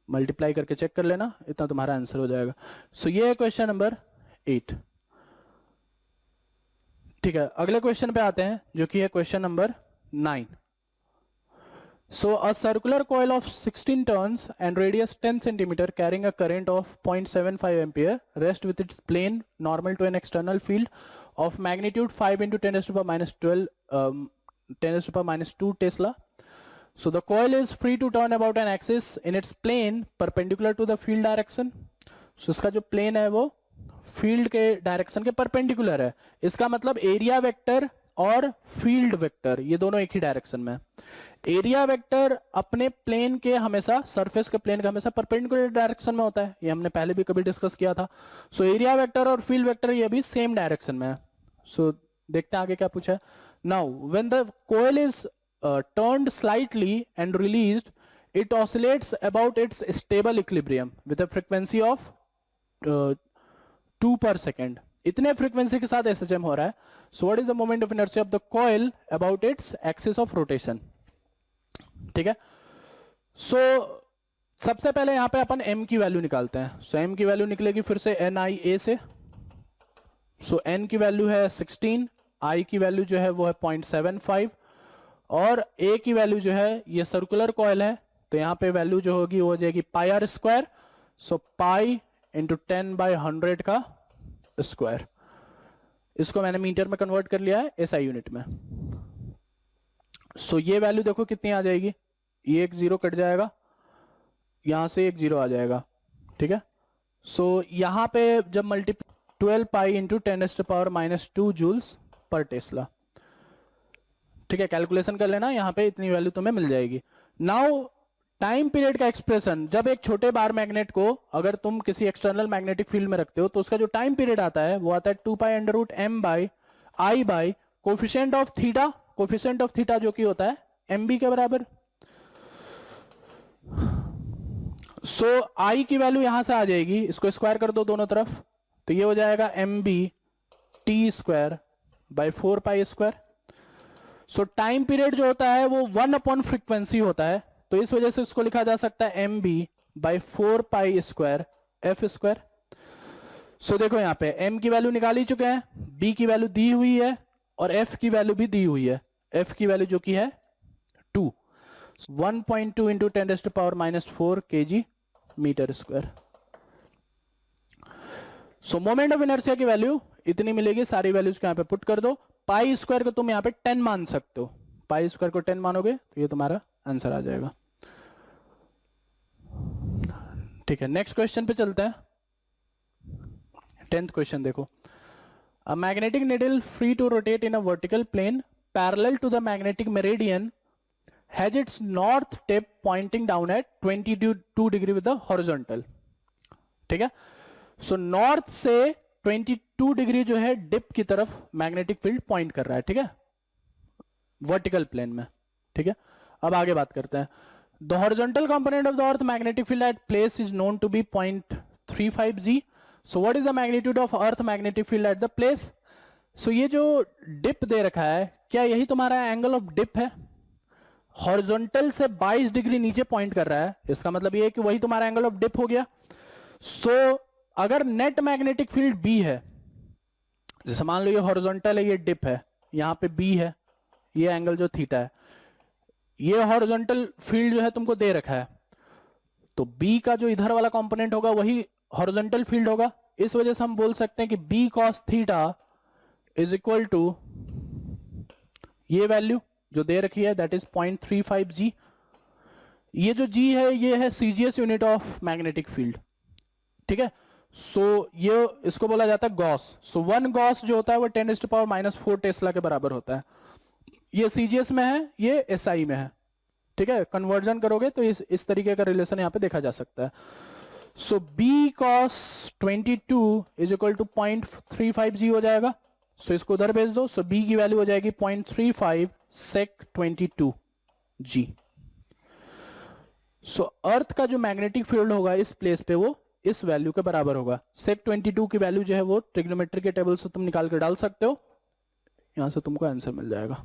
मल्टीप्लाई करके चेक कर लेना, इतना तुम्हारा आंसर हो जाएगा। सो ये है क्वेश्चन नंबर 8। ठीक है, अगले क्वेश्चन पे आते हैं जो कि है question number 9। So a circular coil of 16 turns and radius 10 centimetre carrying a current of 0.75 ampere rest with its plane normal to an external field of magnitude 5 into 10 to the power -12 10 to the power -2 tesla. So the coil is free to turn about an axis in its plane perpendicular to the field direction। So इसका जो plane है वो field के direction के perpendicular है। इसका मतलब area vector और फील्ड वेक्टर ये दोनों एक ही डायरेक्शन में है। एरिया वेक्टर अपने प्लेन के हमेशा, सरफेस के प्लेन का हमेशा परपेंडिकुलर डायरेक्शन में होता है, ये हमने पहले भी कभी डिस्कस किया था। सो एरिया वेक्टर और फील्ड वेक्टर ये भी सेम डायरेक्शन में है। सो देखते हैं आगे क्या पूछा है। Now when the coil is turned slightly and released, it oscillates about its stable equilibrium with a frequency of 2 per second। इतने फ्रीक्वेंसी के साथ एसएचएम हो रहा है. सो what is the moment of inertia of the coil about its axis of rotation. ठीक है. सो सबसे पहले यहां पे अपन m की वैल्यू निकालते हैं. सो m की वैल्यू निकलेगी फिर से NIA से. सो n की वैल्यू है 16, I की वैल्यू जो है वो है 0.75 और A की वैल्यू जो है, ये सर्कुलर कॉइल है तो यहाँ पे वैल्यू जो होगी वो हो जाएगी pi R square. So pi into 10/100 का स्क्वायर. इसको मैंने मीटर में कन्वर्ट कर लिया है SI यूनिट में. सो ये वैल्यू देखो कितनी आ जाएगी. ये एक जीरो कट जाएगा, यहां से एक जीरो आ जाएगा. ठीक है. सो यहां पे जब multiply 12 pi into 10⁻⁻² joules per tesla. ठीक है. कैलकुलेशन कर लेना, यहां पे इतनी वैल्यू तुम्हें मिल जाएगी. नाउ टाइम पीरियड का एक्सप्रेशन, जब एक छोटे बार मैग्नेट को अगर तुम किसी एक्सटर्नल मैग्नेटिक फील्ड में रखते हो तो उसका जो टाइम पीरियड आता है वो आता है 2π√m/I coefficient of theta. Coefficient of theta जो कि होता है mb के बराबर. सो I की वैल्यू यहां से आ जाएगी, इसको स्क्वायर कर दो दोनों तरफ तो ये हो जाएगा mb/4π². सो टाइम पीरियड जो होता है वो 1/फ्रीक्वेंसी होता है, तो इस वजह से इसको लिखा जा सकता है mb/4π² f². सो देखो यहां पे m की वैल्यू निकाल ही चुके हैं, b की वैल्यू दी हुई है और f की वैल्यू भी दी हुई है. f की वैल्यू जो कि है 2, 1.2 into 10⁻⁻⁴ kg metre square. So moment of inertia की वैल्यू इतनी मिलेगी. सारी वैल्यूज को यहां पे पुट कर दो. पाई स्क्वायर को तुम यहां पे 10 मान सकते हो. पाई स्क्वायर को 10 मानोगे तो ये तुम्हारा आंसर आ जाएगा. ठीक है. नेक्स्ट क्वेश्चन पे चलते हैं. 10th क्वेश्चन देखो. A magnetic needle free to rotate in a vertical plane parallel to the magnetic meridian has its north tip pointing down at 22 degree with the horizontal. ठीक है. So north से 22 degree जो है dip की तरफ magnetic field point कर रहा है. ठीक है. वर्टिकल प्लेन में. ठीक है. अब आगे बात करते हैं. The horizontal component of the earth magnetic field at place is known to be 0.35 G. So what is the magnitude of earth magnetic field at the place. So ये जो डिप दे रखा है, क्या यही तुम्हारा एंगल ऑफ डिप है. Horizontal से 22 डिग्री नीचे पॉइंट कर रहा है, इसका मतलब ये है कि वही तुम्हारा एंगल ऑफ डिप हो गया. सो अगर नेट मैग्नेटिक फील्ड B है, जैसे मान लो ये हॉरिजॉन्टल है, ये डिप है, यहां पे B है, ये एंगल जो थीटा है, ये हॉरिजॉन्टल फील्ड जो है तुमको दे रखा है, तो B का जो इधर वाला कंपोनेंट होगा वही हॉरिजॉन्टल फील्ड होगा. इस वजह से हम बोल सकते हैं कि B cos theta is equal to ये वैल्यू जो दे रखी है, दैट इज 0.35 G. ये जो G है ये है CGS unit of magnetic field. ठीक है. सो ये इसको बोला जाता है गॉस. सो 1 गॉस जो होता है वो 10⁻⁻⁴ टेस्ला के बराबर होता है. ये CGS में है, ये SI में है. ठीक है. कन्वर्जन करोगे तो इस तरीके का रिलेशन यहां पे देखा जा सकता है. So B cos 22 is equal to 0.35 G हो जाएगा. सो इसको उधर भेज दो. सो B की वैल्यू हो जाएगी 0.35 sec 22 G. सो अर्थ का जो मैग्नेटिक फील्ड होगा इस प्लेस पे वो इस वैल्यू के बराबर होगा. sec 22 की वैल्यू जो है वो ट्रिग्नोमेट्री के टेबल से तुम निकाल कर डाल सकते हो, यहां से तुमको आंसर मिल जाएगा.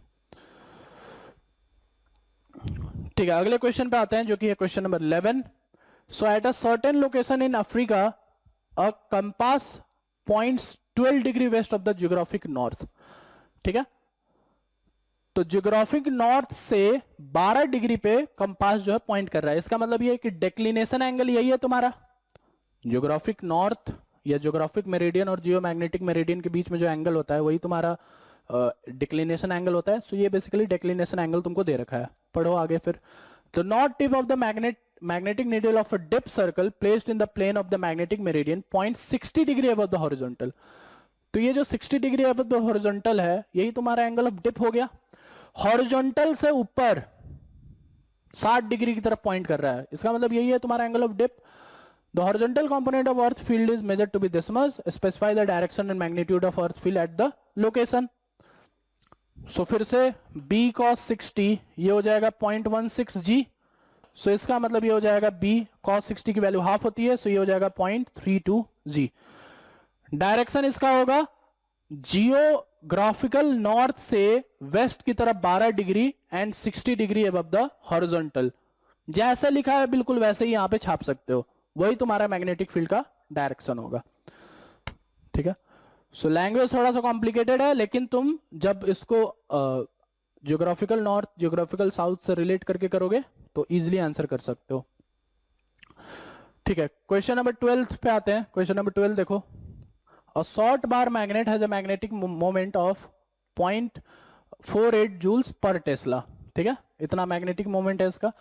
ठीक है. अगले क्वेश्चन पे आते हैं जो कि है question number 11. So at a certain location in Africa a compass points 12 degree west of the geographic north. ठीक है. तो जियोग्राफिक नॉर्थ से 12 डिग्री पे कंपास जो है पॉइंट कर रहा है. इसका मतलब ये है कि डेक्लिनेशन एंगल यही है तुम्हारा. जियोग्राफिक नॉर्थ या जियोग्राफिक मेरिडियन और जियोमैग्नेटिक मेरिडियन के बीच में जो एंगल होता है वही तुम्हारा डिक्लिनेशन एंगल होता है. सो ये बेसिकली डिक्लिनेशन एंगल तुमको दे रखा है. पढ़ो आगे फिर. The north tip of the magnetic needle of a dip circle placed in the plane of the magnetic meridian points 60 degree above the horizontal. तो ये जो 60 डिग्री above the horizontal है यही तुम्हारा एंगल ऑफ डिप हो गया. Horizontal से ऊपर 60 डिग्री की तरफ पॉइंट कर रहा है, इसका मतलब यही है तुम्हारा angle of dip. The horizontal component of earth field is measured to be this much. Specify the direction and magnitude of earth field at the location. So फिर से B cos 60 ये हो जाएगा 0.16 G. सो इसका मतलब ये हो जाएगा B cos 60 की वैल्यू हाफ होती है, सो ये हो जाएगा 0.32 G. डायरेक्शन इसका होगा जियोग्राफिकल नॉर्थ से वेस्ट की तरफ 12 degree and 60 degree above the horizontal. जैसा लिखा है बिल्कुल वैसे ही यहां पे छाप सकते हो, वही तुम्हारा मैग्नेटिक फील्ड का डायरेक्शन होगा। ठीक है, सो लैंग्वेज थोड़ा सा कॉम्प्लिकेटेड है, लेकिन तुम जब इसको जियोग्राफिकल नॉर्थ जियोग्राफिकल साउथ से रिलेट करके करोगे तो इजीली आंसर कर सकते हो। ठीक है, क्वेश्चन नंबर 12 पे आते हैं। क्वेश्चन नंबर 12 देखो, a short bar magnet has a magnetic moment of 0.48 joules per tesla. ठीक है, इतना मैग्नेटिक मोमेंट है इसका।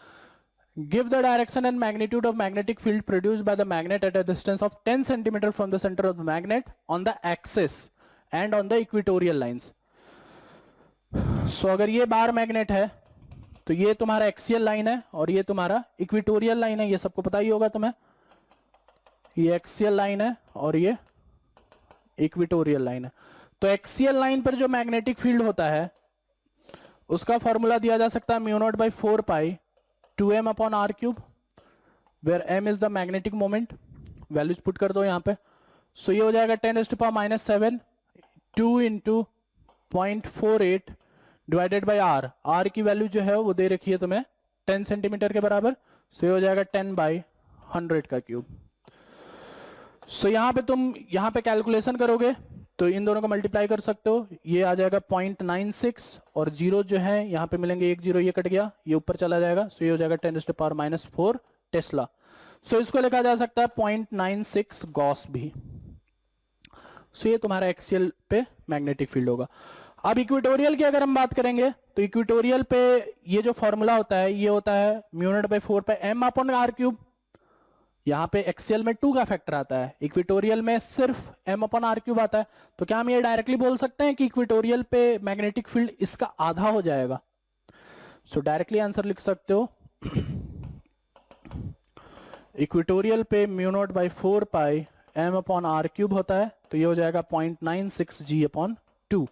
Give the direction and magnitude of magnetic field produced by the magnet at a distance of 10 centimetre from the centre of the magnet on the axis and on the equatorial lines. So अगर ये bar magnet है तो ये तुम्हारा axial line है और ये तुम्हारा इक्वेटोरियल लाइन है, ये सबको पता ही होगा तुम्हें। ये एक्सियल लाइन है और ये इक्वेटोरियल लाइन है। तो एक्सियल लाइन पर जो मैग्नेटिक फील्ड होता है उसका फॉर्मूला दिया जा सकता है μ0/4 2m upon r cube, where m is the magnetic moment. Values put कर दो यहाँ पे। सो ये हो जाएगा 10⁻⁷ 2 into 0.48 divided by r। r की वैल्यू जो है वो दे रखी है तुम्हें 10 सेंटीमीटर के बराबर। सो ये हो जाएगा 10/100 का क्यूब। सो यहाँ पे तुम यहाँ पे कैलकुलेशन करोगे तो इन दोनों को मल्टीप्लाई कर सकते हो। ये आ जाएगा 0.96 और जीरो जो है यहाँ पे मिलेंगे, एक जीरो ये कट गया, ये ऊपर चला जाएगा। सो ये हो जाएगा 10⁻⁴ टेस्ला। सो इसको लिखा जा सकता है 0.96 गॉस भी। सो ये तुम्हारा एक्सियल पे मैग्नेटिक फील्ड होगा। अब इक्वेटोरियल की अगर हम बात करेंगे तो इक्वेटोरियल पे ये जो फॉर्मूला होता है ये होता है μ0/4 m अपॉन r क्यूब। यहाँ पे एक्सियल में 2 का फैक्टर आता है, इक्वेटोरियल में सिर्फ m अपॉन r क्यूब आता है। तो क्या हम ये डायरेक्टली बोल सकते हैं कि इक्वेटोरियल पे मैग्नेटिक फील्ड इसका आधा हो जाएगा? सो डायरेक्टली आंसर लिख सकते हो इक्वेटोरियल पे μ0/4 m अपॉन r क्यूब होता है, तो ये हो जाएगा 0.96 g अपॉन 2,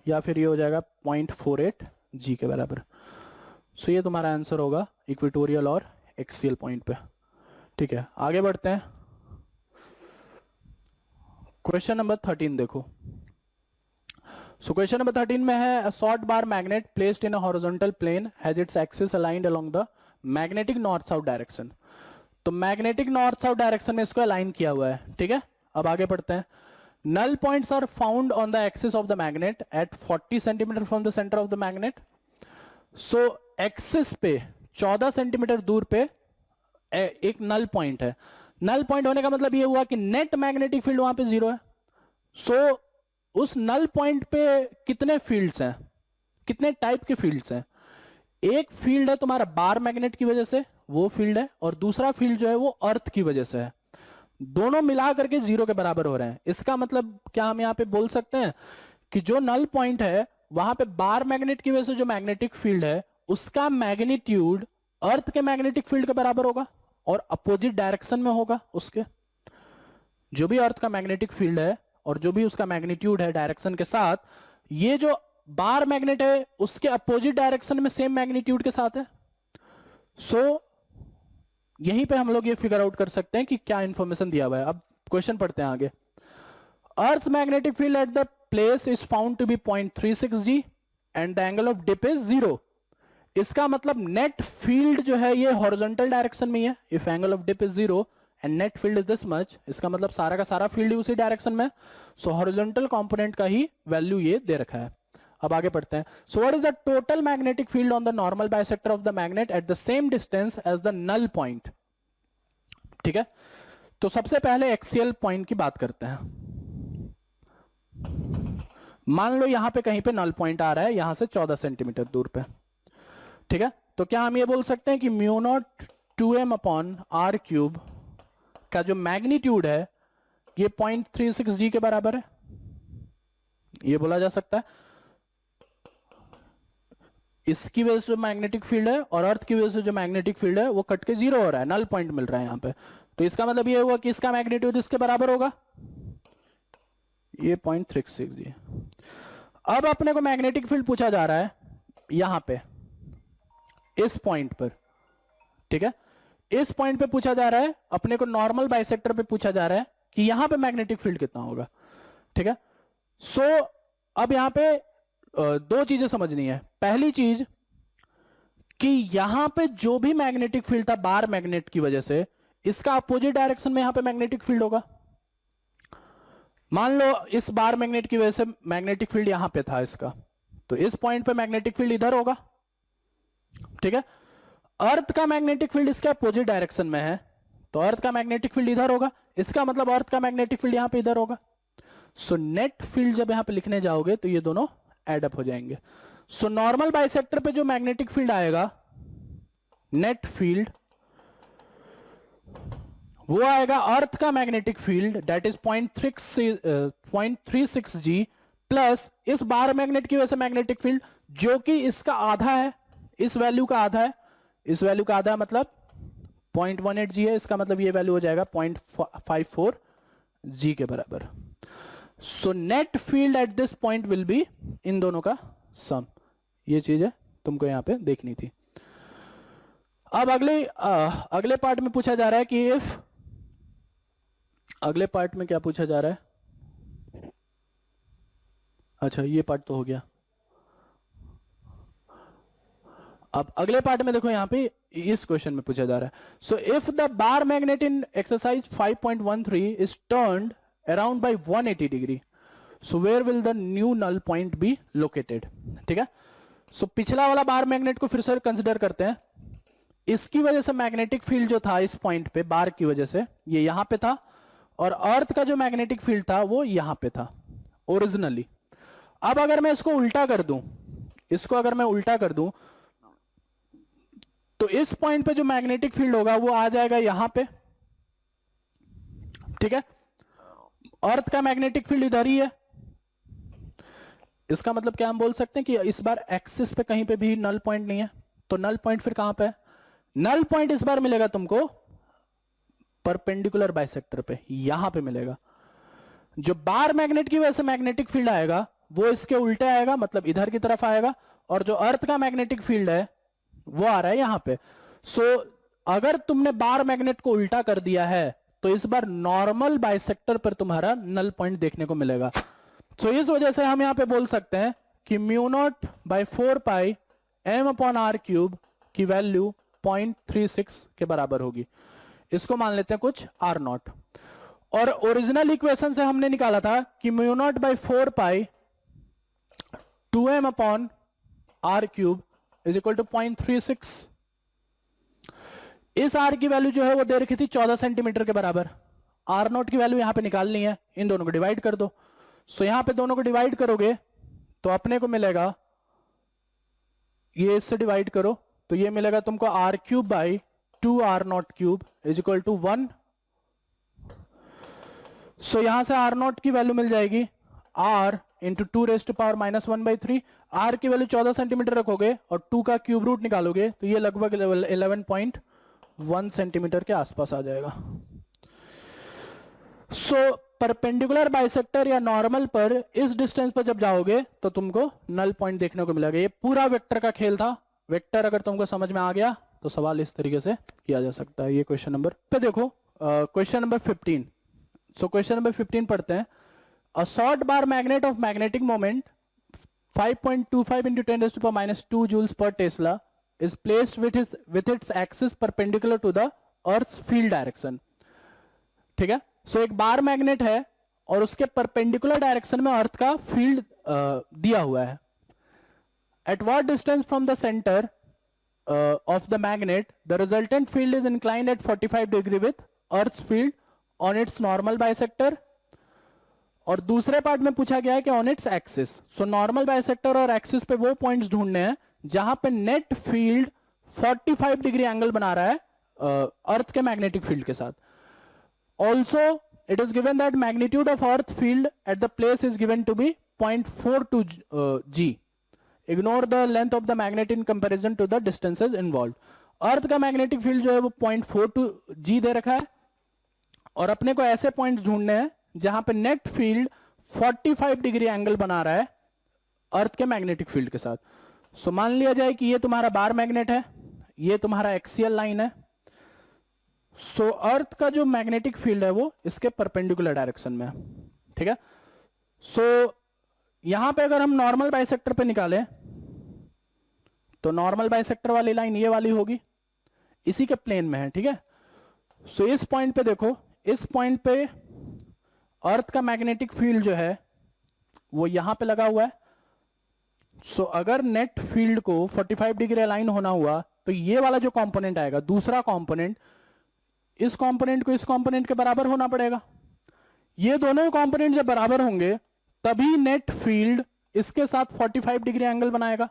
या फिर ये हो जाएगा 0.48 g के बराबर। सो ये तुम्हारा आंसर होगा इक्वेटोरियल और एक्सियल पॉइंट पे। ठीक है, आगे बढ़ते हैं। क्वेश्चन नंबर 13 देखो। सो क्वेश्चन नंबर 13 में है, a short bar magnet placed in a horizontal plane has its axis aligned along the magnetic north south direction. तो मैग्नेटिक नॉर्थ साउथ डायरेक्शन में इसको अलाइन किया हुआ है। ठीक है, अब आगे बढ़ते हैं। Null points are found on the axis of the magnet at 40 centimeter from the center of the magnet. So axis पे 14 सेंटीमीटर दूर पे एक नल पॉइंट है। नल पॉइंट होने का मतलब ये हुआ कि नेट मैग्नेटिक फील्ड वहां पे 0 है। सो उस नल पॉइंट पे कितने फील्ड्स हैं, कितने टाइप के फील्ड्स हैं? एक फील्ड है तुम्हारा बार मैग्नेट की वजह से, वो फील्ड है, और दूसरा फील्ड जो है वो अर्थ की वजह से है। दोनों मिला करके 0 के बराबर हो रहे हैं। इसका मतलब क्या हम यहाँ पे बोल सकते हैं कि जो नल पॉइंट है वहां पे बार मैग्नेट की वजह से जो मैग्नेटिक फील्ड है उसका मैग्नीट्यूड अर्थ के मैग्नेटिक फील्ड के बराबर होगा और अपोजिट डायरेक्शन में होगा उसके। जो भी अर्थ का मैग्नेटिक फील्ड है और जो भी उसका मैग्नीट्यूड है डायरेक्शन के साथ, ये जो बार मैग्नेट है उसके अपोजिट डायरेक्शन में सेम मैग्नीट्यूड के साथ है। सो यहीं पे हम लोग ये फिगर आउट कर सकते हैं कि क्या इंफॉर्मेशन दिया हुआ है। अब क्वेश्चन पढ़ते हैं आगे। Earth magnetic field at the place is found to be 0.36 g and the angle of dip is 0। इसका मतलब नेट फील्ड जो है ये हॉरिजॉन्टल डायरेक्शन में है। If angle of dip is 0 and net field is this much, इसका मतलब सारा का सारा फील्ड उसी डायरेक्शन में। सो हॉरिजॉन्टल कंपोनेंट का ही वैल्यू ये दे रखा है। अब आगे पढ़ते हैं। So what is the total magnetic field on the normal bisector of the magnet at the same distance as the null point? ठीक है, तो सबसे पहले एक्सियल पॉइंट की बात करते हैं। मान लो यहां पे कहीं पे नल पॉइंट आ रहा है, यहां से 14 सेंटीमीटर दूर पे। ठीक है, तो क्या हम ये बोल सकते हैं कि μ0 2m अपॉन r क्यूब का जो मैग्नीट्यूड है ये 0.36 g के बराबर है? ये बोला जा सकता है। इसकी वजह से जो मैग्नेटिक फील्ड है और अर्थ की वजह से जो मैग्नेटिक फील्ड है वो कट के 0 हो रहा है, नल पॉइंट मिल रहा है यहां पे। तो इसका मतलब ये हुआ कि इसका मैग्नीट्यूड इसके बराबर होगा, ये 0.36 जी। अब अपने को मैग्नेटिक फील्ड पूछा जा रहा है यहां पे इस पॉइंट पर। ठीक है, इस पॉइंट पे पूछा जा रहा है अपने को, नॉर्मल बाइसेक्टर पे पूछा जा रहा है कि यहां पे मैग्नेटिक फील्ड कितना होगा। ठीक है। सो अब यहां पे दो चीजें समझनी है। पहली चीज कि यहां पे जो भी मैग्नेटिक फील्ड था बार मैग्नेट की वजह से, इसका अपोजिट डायरेक्शन में यहां पे मैग्नेटिक फील्ड होगा। मान लो इस बार मैग्नेट की वजह से मैग्नेटिक फील्ड यहां पे था इसका, तो इस पॉइंट पे मैग्नेटिक फील्ड इधर होगा, ठीक है। अर्थ का मैग्नेटिक फील्ड इसके अपोजिट डायरेक्शन में है, तो अर्थ का मैग्नेटिक फील्ड इधर होगा, इसका मतलब अर्थ का मैग्नेटिक फील्ड यहां पे इधर होगा। सो नेट फील्ड जब यहां पे लिखने जाओगे तो ये दोनों एड अप हो जाएंगे। सो नॉर्मल बाइसेक्टर पे जो मैग्नेटिक फील्ड आएगा, नेट फील्ड, वो आएगा अर्थ का magnetic field that is 0.36 G plus इस बार मैग्नेट की वजह से मैग्नेटिक फील्ड जो कि इसका आधा है, इस वैल्यू का आधा है, इस वैल्यू का आधा मतलब 0.18 जी है, इसका मतलब ये वैल्यू हो जाएगा 0.54 जी के बराबर। So net field at this point will be in दोनों का सम। ये चीज है तुमको यहां पे देखनी थी। अब अगले पार्ट में पूछा जा रहा है कि इफ, अगले पार्ट में क्या पूछा जा रहा है, अच्छा ये पार्ट तो हो गया। अब अगले पार्ट में देखो यहां पे इस क्वेश्चन में पूछा जा रहा है, so if the bar magnet in exercise 5.13 is turned around by 180 degree, so where will the new null point be located. ठीक है। सो पिछला वाला बार मैग्नेट को फिर से कंसिडर करते हैं। इसकी वजह से मैग्नेटिक फील्ड जो था इस पॉइंट पे बार की वजह से ये यहां पे था, और अर्थ का जो मैग्नेटिक फील्ड था वो यहां पे था ओरिजिनली। अब अगर मैं इसको उल्टा कर दूं, इसको अगर मैं उल्टा कर दूं तो इस पॉइंट पे जो मैग्नेटिक फील्ड होगा वो आ जाएगा यहां पे, ठीक है। अर्थ का मैग्नेटिक फील्ड इधर ही है, इसका मतलब क्या हम बोल सकते हैं कि इस बार एक्सिस पे कहीं पे भी नल पॉइंट नहीं है, तो नल पॉइंट फिर कहां पे है? नल पॉइंट इस बार मिलेगा तुमको परपेंडिकुलर बाइसेक्टर पे, यहां पे मिलेगा। जो बार मैग्नेट की वजह से मैग्नेटिक फील्ड आएगा वो इसके उल्टे आएगा, मतलब इधर की तरफ आएगा, और जो अर्थ का मैग्नेटिक फील्ड है वो आ रहा है यहां पे। सो अगर तुमने बार मैग्नेट को उल्टा कर दिया है तो इस बार नॉर्मल बाइसेक्टर पर तुम्हारा नल पॉइंट देखने को मिलेगा। सो इस वजह से हम यहां पे बोल सकते हैं कि mu not by 4 pi M upon R cube की वैल्यू 0.36 के बराबर होगी। इसको मान लेते हैं कुछ आर नॉट, और ओरिजिनल इक्वेशन से हमने निकाला था कि mu not by 4 pi 2m upon R cube is equal to 0.36। इस आर की वैल्यू जो है वो दे रखी थी 14 सेंटीमीटर के बराबर। आर नॉट की वैल्यू यहां पे निकालनी है, इन दोनों को डिवाइड कर दो। सो यहां पे दोनों को डिवाइड करोगे तो अपने को मिलेगा, ये इससे डिवाइड करो तो ये मिलेगा तुमको R cube by 2 R naught cube is equal to 1। So यहां से आर नॉट की वैल्यू मिल जाएगी r into 2 raise to power -1/3। r की वैल्यू 14 सेंटीमीटर रखोगे और 2 का क्यूब रूट निकालोगे तो ये लगभग 11.1 सेंटीमीटर के आसपास आ जाएगा। सो परपेंडिकुलर बाइसेक्टर या नॉर्मल पर इस डिस्टेंस पर जब जाओगे तो तुमको नल पॉइंट देखने को मिलेगा। ये पूरा वेक्टर का खेल था। वेक्टर अगर तुमको समझ में आ गया तो सवाल इस तरीके से किया जा सकता है। ये क्वेश्चन नंबर पे देखो, question number 15। So question number 15 पढ़ते हैं। A short bar magnet of magnetic moment 5.25 into 10 raised to power -2 joules per Tesla is placed with its axis perpendicular to the Earth's field direction। ठीक है। सो एक bar magnet है और उसके perpendicular direction में अर्थ का फील्ड दिया हुआ है। At what distance from the center of the magnet the resultant field is inclined at 45 degree with Earth's field on its normal bisector। और दूसरे पार्ट में पूछा गया है कि on its axis. So normal bisector और एक्सिस पे वो पॉइंट्स ढूंढने हैं जहां पे नेट फील्ड 45 डिग्री एंगल बना रहा है अर्थ के मैग्नेटिक फील्ड के साथ। Also it is given that magnitude of earth field at the place is given to be 0.42 G. Ignore the length of the magnet in comparison to the distances involve. Earth का magnetic field जो है वो 0.42 जी दे रखा है, और अपने को ऐसे पॉइंट ढूंढने हैं जहां पे नेट फील्ड 45 डिग्री एंगल बना रहा है अर्थ के मैग्नेटिक फील्ड के साथ। सो मान लिया जाए कि ये तुम्हारा बार मैग्नेट है, ये तुम्हारा एक्सियल लाइन है। सो अर्थ का जो मैग्नेटिक फील्ड है वो इसके परपेंडिकुलर डायरेक्शन में है। ठीक है। सो यहां पे अगर हम नॉर्मल बाइसेक्टर पे निकालें तो नॉर्मल बाइसेक्टर वाली लाइन ये वाली होगी, इसी के प्लेन में है, ठीक है। सो इस पॉइंट पे देखो, इस पॉइंट पे अर्थ का मैग्नेटिक फील्ड जो है वो यहां पे लगा हुआ है। सो अगर नेट फील्ड को 45 डिग्री अलाइन होना हुआ तो ये वाला जो कंपोनेंट आएगा, दूसरा कंपोनेंट, इस कंपोनेंट को इस कंपोनेंट के बराबर होना पड़ेगा। ये दोनों कंपोनेंट जब बराबर होंगे तभी नेट फील्ड इसके साथ 45 डिग्री एंगल बनाएगा।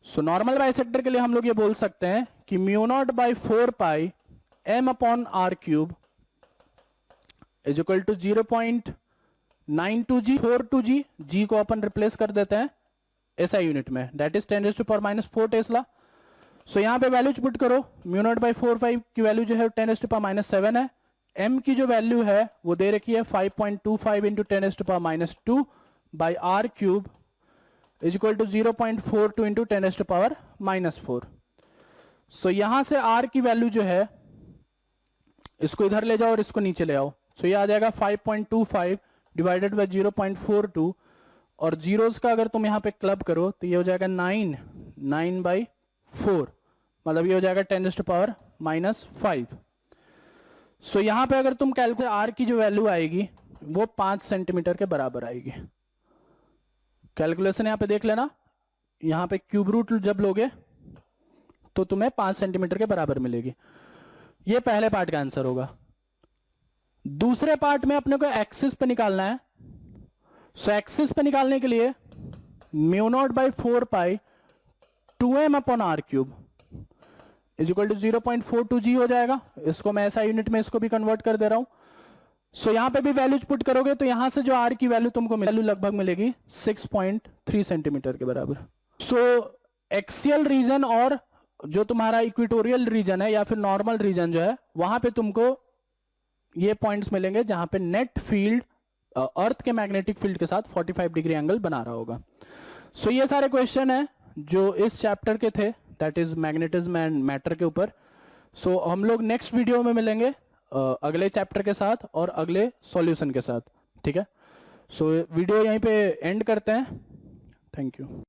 सो नॉर्मल बाइसेक्टर के लिए हम लोग ये बोल सकते हैं कि mu not by 4 pi m upon r cube is equal to 0.92g 42g, g को अपन रिप्लेस कर देते हैं SI यूनिट में, दैट इज 10⁻⁴ टेस्ला। सो यहां पे वैल्यूज पुट करो, म्यू नॉट बाई 4 की वैल्यू जो है 10⁻⁷ है, m की जो वैल्यू है वो दे रखी है 5.25 into 10⁻² by r cube is equal to 0.42 into 10⁻⁴। So यहां से r की वैल्यू जो है, इसको इधर ले जाओ और इसको नीचे ले आओ। सो ये आ जाएगा 5.25 डिवाइडेड बाई 0.42, और जीरोस का अगर तुम यहां पे क्लब करो तो ये हो जाएगा 9/4, मतलब ये हो जाएगा 10⁻⁵। सो यहां पे अगर तुम कैलकुलेट r की जो वैल्यू आएगी वो 5 सेंटीमीटर के बराबर आएगी। कैलकुलेशन यहां पे देख लेना, यहां पे क्यूब रूट जब लोगे तो तुम्हें 5 सेंटीमीटर के बराबर मिलेगी। ये पहले पार्ट का आंसर होगा। दूसरे पार्ट में अपने को एक्सिस पे निकालना है। सो एक्सिस पे निकालने के लिए mu not by 4 pi 2m upon r cube is equal to 0.42g हो जाएगा। इसको मैं SI यूनिट में इसको भी कन्वर्ट कर दे रहा हूं। सो यहां पे भी वैल्यूज पुट करोगे तो यहां से जो r की वैल्यू तुमको वैल्यू लगभग मिलेगी 6.3 सेंटीमीटर के बराबर। सो एक्सियल रीजन और जो तुम्हारा इक्वेटोरियल रीजन है या फिर नॉर्मल रीजन जो है, वहां पे तुमको ये पॉइंट्स मिलेंगे जहां पे नेट फील्ड अर्थ के मैग्नेटिक फील्ड के साथ 45 डिग्री एंगल बना रहा होगा। सो ये सारे क्वेश्चन है जो इस चैप्टर के थे, that is magnetism and matter के ऊपर। सो हम लोग नेक्स्ट वीडियो में मिलेंगे अगले चैप्टर के साथ और अगले सॉल्यूशन के साथ, ठीक है। सो वीडियो यहीं पे एंड करते हैं। Thank you.